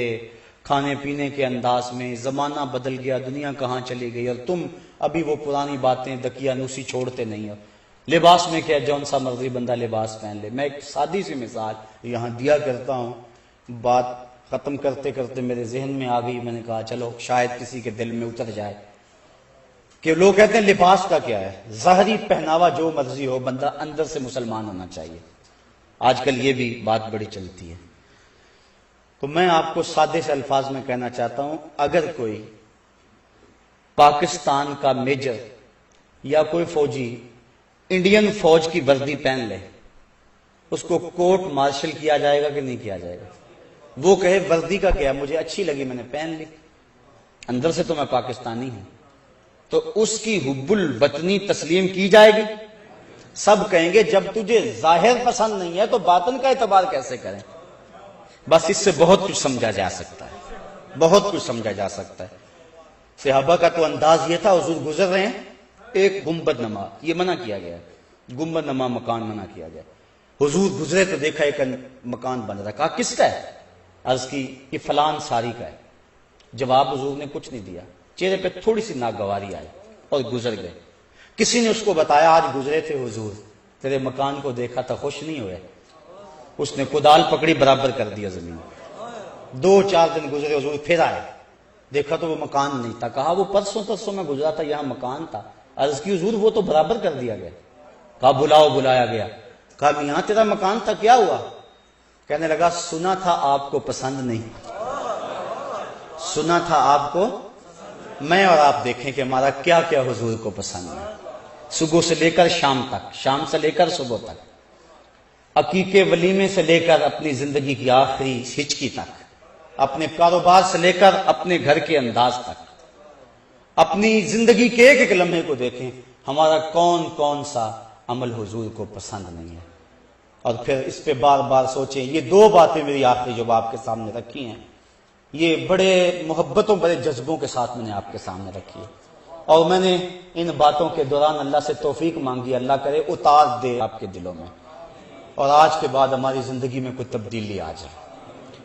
کھانے پینے کے انداز میں، زمانہ بدل گیا، دنیا کہاں چلی گئی، اور تم ابھی وہ پرانی باتیں دقیانوسی چھوڑتے نہیں ہو۔ لباس میں کیا، جون سا مرضی بندہ لباس پہن لے۔ میں ایک سادی سی مثال یہاں دیا کرتا ہوں، بات ختم کرتے کرتے میرے ذہن میں آ گئی، میں نے کہا چلو شاید کسی کے دل میں اتر جائے، کہ لوگ کہتے ہیں لباس کا کیا ہے، ظاہری پہناوا جو مرضی ہو، بندہ اندر سے مسلمان ہونا چاہیے۔ آج کل یہ بھی بات بڑی چلتی ہے۔ تو میں آپ کو سادے سے الفاظ میں کہنا چاہتا ہوں، اگر کوئی پاکستان کا میجر یا کوئی فوجی انڈین فوج کی وردی پہن لے، اس کو کورٹ مارشل کیا جائے گا کہ نہیں کیا جائے گا؟ وہ کہے وردی کا کیا، مجھے اچھی لگی میں نے پہن لی، اندر سے تو میں پاکستانی ہوں، تو اس کی حب الوطنی تسلیم کی جائے گی؟ سب کہیں گے جب تجھے ظاہر پسند نہیں ہے تو باطن کا اعتبار کیسے کریں؟ بس اس سے بہت کچھ سمجھا جا سکتا ہے، بہت کچھ سمجھا جا سکتا ہے۔ صحابہ کا تو انداز یہ تھا، حضور گزر رہے ہیں، ایک گنبد نما، یہ منع کیا گیا، گنبد نما مکان منع کیا گیا۔ حضور گزرے تو دیکھا ایک مکان بن رہا، کہا کس کا ہے؟ عرض کی یہ فلان ساری کا ہے۔ جواب حضور نے کچھ نہیں دیا، چہرے پہ تھوڑی سی ناگواری آئی اور گزر گئے۔ کسی نے اس کو بتایا آج گزرے تھے حضور، تیرے مکان کو دیکھا تھا، خوش نہیں ہوئے؟ اس نے کدال پکڑی، برابر کر دیا زمین۔ 2-4 دن گزرے، حضور پھر آئے، دیکھا تو وہ مکان نہیں تھا، کہا وہ پرسوں میں گزرا تھا، یہاں مکان تھا۔ عرض کی حضور وہ تو برابر کر دیا گیا۔ کہا بلاؤ، بلایا گیا، کہا میاں تیرا مکان تھا، کیا ہوا؟ کہنے لگا سنا تھا آپ کو پسند نہیں، سنا تھا آپ کو، میں اور آپ دیکھیں کہ ہمارا کیا کیا حضور کو پسند ہے۔ صبح سے لے کر شام تک، شام سے لے کر صبح تک، عقیقے ولیمے سے لے کر اپنی زندگی کی آخری ہچکی تک، اپنے کاروبار سے لے کر اپنے گھر کے انداز تک، اپنی زندگی کے ایک ایک لمحے کو دیکھیں، ہمارا کون کون سا عمل حضور کو پسند نہیں ہے، اور پھر اس پہ بار بار سوچیں۔ یہ 2 باتیں میری آخری جو آپ کے سامنے رکھی ہیں، یہ بڑے محبتوں، بڑے جذبوں کے ساتھ میں نے آپ کے سامنے رکھی ہے، اور میں نے ان باتوں کے دوران اللہ سے توفیق مانگی، اللہ کرے اتار دے آپ کے دلوں میں، اور آج کے بعد ہماری زندگی میں کوئی تبدیلی آ جائے،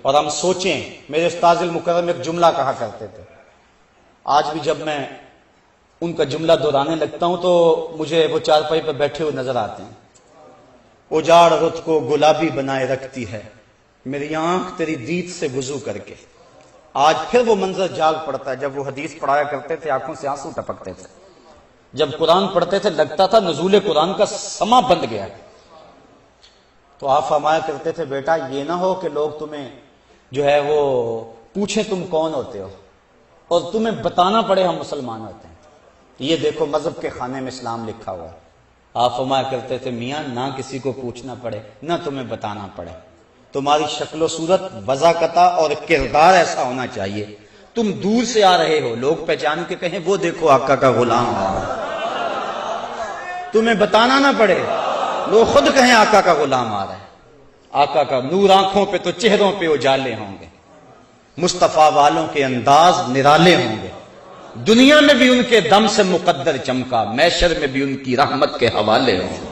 اور ہم سوچیں۔ میرے استاذ المکرم ایک جملہ کہا کرتے تھے، آج بھی جب میں ان کا جملہ دہرانے لگتا ہوں تو مجھے وہ چارپائی پہ بیٹھے ہوئے نظر آتے ہیں۔ اجاڑ رت کو گلابی بنائے رکھتی ہے میری آنکھ تیری دید سے وضو کر کے۔ آج پھر وہ منظر جاگ پڑتا ہے، جب وہ حدیث پڑھایا کرتے تھے آنکھوں سے آنسو ٹپکتے تھے، جب قرآن پڑھتے تھے لگتا تھا نزول قرآن کا سما بند گیا۔ تو آپ فرمایا کرتے تھے بیٹا یہ نہ ہو کہ لوگ تمہیں جو ہے وہ پوچھیں تم کون ہوتے ہو، اور تمہیں بتانا پڑے ہم مسلمان ہوتے ہیں، یہ دیکھو مذہب کے خانے میں اسلام لکھا ہوا ہے۔ آپ فرمایا کرتے تھے میاں نہ کسی کو پوچھنا پڑے، نہ تمہیں بتانا پڑے، تمہاری شکل و صورت، وضاقتہ اور کردار ایسا ہونا چاہیے، تم دور سے آ رہے ہو، لوگ پہچان کے کہیں وہ دیکھو آقا کا غلام آ رہا ہے، تمہیں بتانا نہ پڑے، لوگ خود کہیں آقا کا غلام آ رہا ہے۔ آقا کا نور آنکھوں پہ تو چہروں پہ اجالے ہوں گے، مصطفیٰ والوں کے انداز نرالے ہوں گے، دنیا میں بھی ان کے دم سے مقدر چمکا، محشر میں بھی ان کی رحمت کے حوالے ہوں گے۔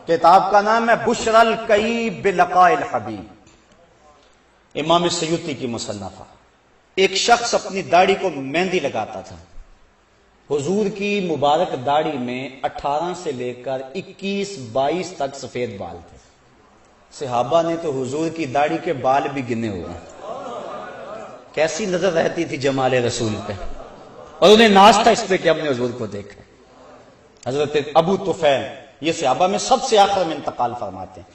کتاب کا نام ہے بشر الکئیب بلقاء الحبیب، امام سیوطی کی مصنفہ۔ ایک شخص اپنی داڑھی کو مہندی لگاتا تھا، حضور کی مبارک داڑھی میں 18 سے لے کر 21-22 تک سفید بال تھے۔ صحابہ نے تو حضور کی داڑھی کے بال بھی گنے ہوئے، کیسی نظر رہتی تھی جمال رسول پہ، اور انہیں ناز تھا اس پہ کہ ہم نے حضور کو دیکھا۔ حضرت ابو طفیل یہ صحابہ میں سب سے آخر میں انتقال فرماتے ہیں،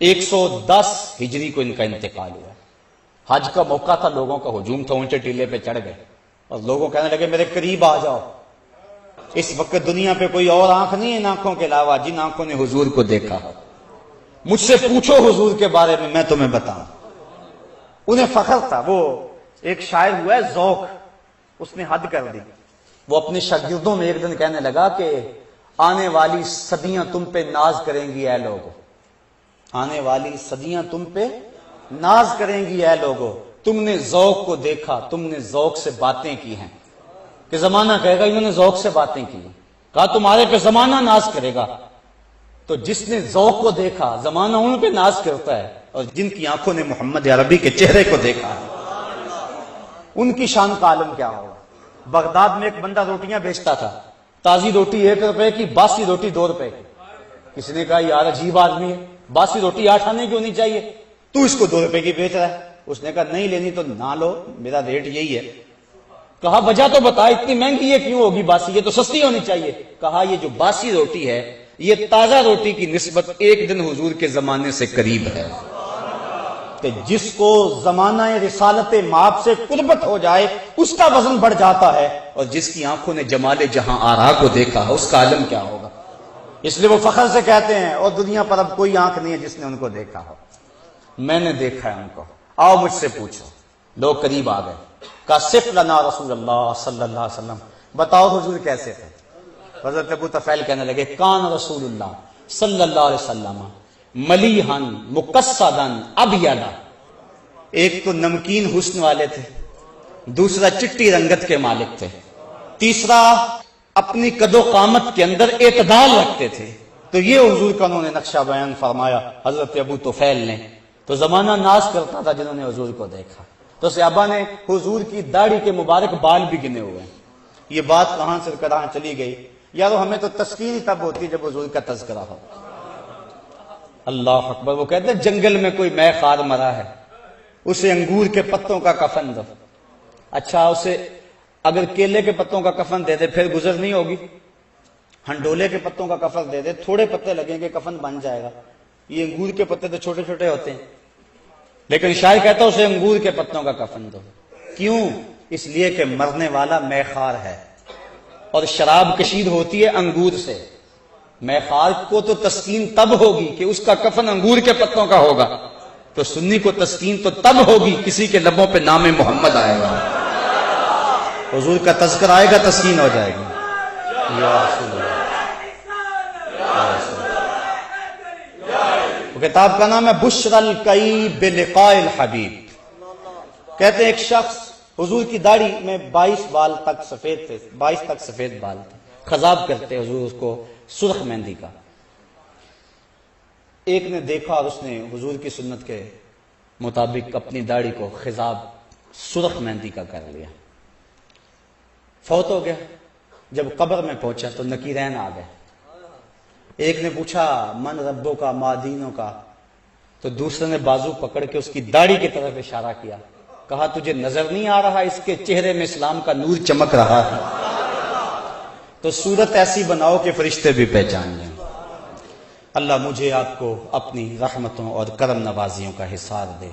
110 ہجری کو ان کا انتقال ہوا۔ حج کا موقع تھا، لوگوں کا ہجوم تھا، اونچے ٹیلے پہ چڑھ گئے اور لوگوں کہنے لگے میرے قریب آ جاؤ، اس وقت دنیا پہ کوئی اور آنکھ نہیں ہے ان آنکھوں کے علاوہ جن آنکھوں نے حضور کو دیکھا، مجھ سے پوچھو حضور کے بارے میں تمہیں بتاؤں۔ انہیں فخر تھا، وہ ایک شاعر ہوا ہے ذوق، اس نے حد کر دی، وہ اپنے شاگردوں میں ایک دن کہنے لگا کہ آنے والی صدیاں تم پہ ناز کریں گی اے لوگو، آنے والی صدیاں تم پہ ناز کریں گی اے لوگو، تم نے ذوق کو دیکھا، تم نے ذوق سے باتیں کی ہیں، کہ زمانہ کہے گا انہوں نے ذوق سے باتیں کی ہیں، کہا تمہارے پہ زمانہ ناز کرے گا۔ تو جس نے ذوق کو دیکھا زمانہ ان پہ ناز کرتا ہے، اور جن کی آنکھوں نے محمد عربی کے چہرے کو دیکھا ہے ان کی شان کا عالم کیا ہوگا۔ بغداد میں ایک بندہ روٹیاں بیچتا تھا، تازی روٹی 1 روپے کی، باسی روٹی 2 روپے کی۔ کسی نے کہا یار عجیب آدمی ہے، باسی روٹی 8 آنے کی ہونی چاہیے، تو اس کو 2 روپے کی بیچ رہا ہے۔ اس نے کہا نہیں لینی تو نہ لو، میرا ریٹ یہی ہے۔ کہا وجہ تو بتا، اتنی مہنگی یہ کیوں ہوگی باسی، یہ تو سستی ہونی چاہیے۔ کہا یہ جو باسی روٹی ہے یہ تازہ روٹی کی نسبت 1 دن حضور کے زمانے سے قریب ہے، کہ جس کو زمانہ رسالت مآب سے قربت ہو جائے اس کا وزن بڑھ جاتا ہے، اور جس کی آنکھوں نے جمال جہاں آرا کو دیکھا اس کا عالم کیا ہوگا۔ اس لیے وہ فخر سے کہتے ہیں اور دنیا پر اب کوئی آنکھ نہیں ہے جس نے ان کو دیکھا ہو، میں نے دیکھا ہے ان کو، آؤ مجھ سے پوچھو۔ لوگ قریب آ گئے، کہا صف لنا رسول اللہ صلی اللہ علیہ وسلم، بتاؤ حضور کیسے تھے۔ حضرت ابو طفیل کہنے لگے کان رسول اللہ صلی اللہ علیہ وسلم ملیحن مقصدن ابیضا، ایک تو نمکین حسن والے تھے، دوسرا چٹی رنگت کے مالک تھے، تیسرا اپنی قد و قامت کے اندر اعتدال رکھتے تھے۔ تو یہ حضور کا انہوں نے نقشہ بیان فرمایا حضرت ابو طفیل نے۔ تو زمانہ ناز کرتا تھا جنہوں نے حضور کو دیکھا۔ تو صحابہ نے حضور کی داڑھی کے مبارک بال بھی گنے ہوئے ہیں۔ یہ بات کہاں سے کہاں چلی گئی یارو، ہمیں تو تسکین ہی تب ہوتی جب حضور کا تذکرہ ہو۔ اللہ اکبر۔ وہ کہتے ہیں جنگل میں کوئی مے خار مرا ہے، اسے انگور کے پتوں کا کفن دو۔ اچھا اسے اگر کیلے کے پتوں کا کفن دے دے پھر گزر نہیں ہوگی، ہنڈولے کے پتوں کا کفن دے دے، تھوڑے پتے لگیں گے کفن بن جائے گا۔ یہ انگور کے پتے تو چھوٹے چھوٹے ہوتے ہیں، لیکن شاعر کہتا ہے اسے انگور کے پتوں کا کفن دو۔ کیوں؟ اس لیے کہ مرنے والا میخار ہے، اور شراب کشید ہوتی ہے انگور سے۔ میخار کو تو تسکین تب ہوگی کہ اس کا کفن انگور کے پتوں کا ہوگا، تو سنی کو تسکین تو تب ہوگی کسی کے لبوں پہ نام محمد آئے گا، حضور کا تذکر آئے گا، تسکین ہو جائے گی۔ یا رسول اللہ، کتاب کا نام ہے بشر الکئی بلقاء الحبیب۔ کہتے ہیں ایک شخص، حضور کی داڑھی میں 22 بال تک سفید تھے، 22 تک سفید بال تھے، خضاب کرتے حضور اس کو سرخ مہندی کا۔ ایک نے دیکھا اور اس نے حضور کی سنت کے مطابق اپنی داڑھی کو خضاب سرخ مہندی کا کر لیا، فوت ہو گیا۔ جب قبر میں پہنچا تو نکیرین آ گئے۔ ایک نے پوچھا من ربوں کا ما دینوں کا، تو دوسرے نے بازو پکڑ کے اس کی داڑھی کی طرف اشارہ کیا، کہا تجھے نظر نہیں آ رہا اس کے چہرے میں اسلام کا نور چمک رہا ہے؟ تو صورت ایسی بناؤ کہ فرشتے بھی پہچان لیں۔ اللہ مجھے آپ کو اپنی رحمتوں اور کرم نوازیوں کا حصار دے۔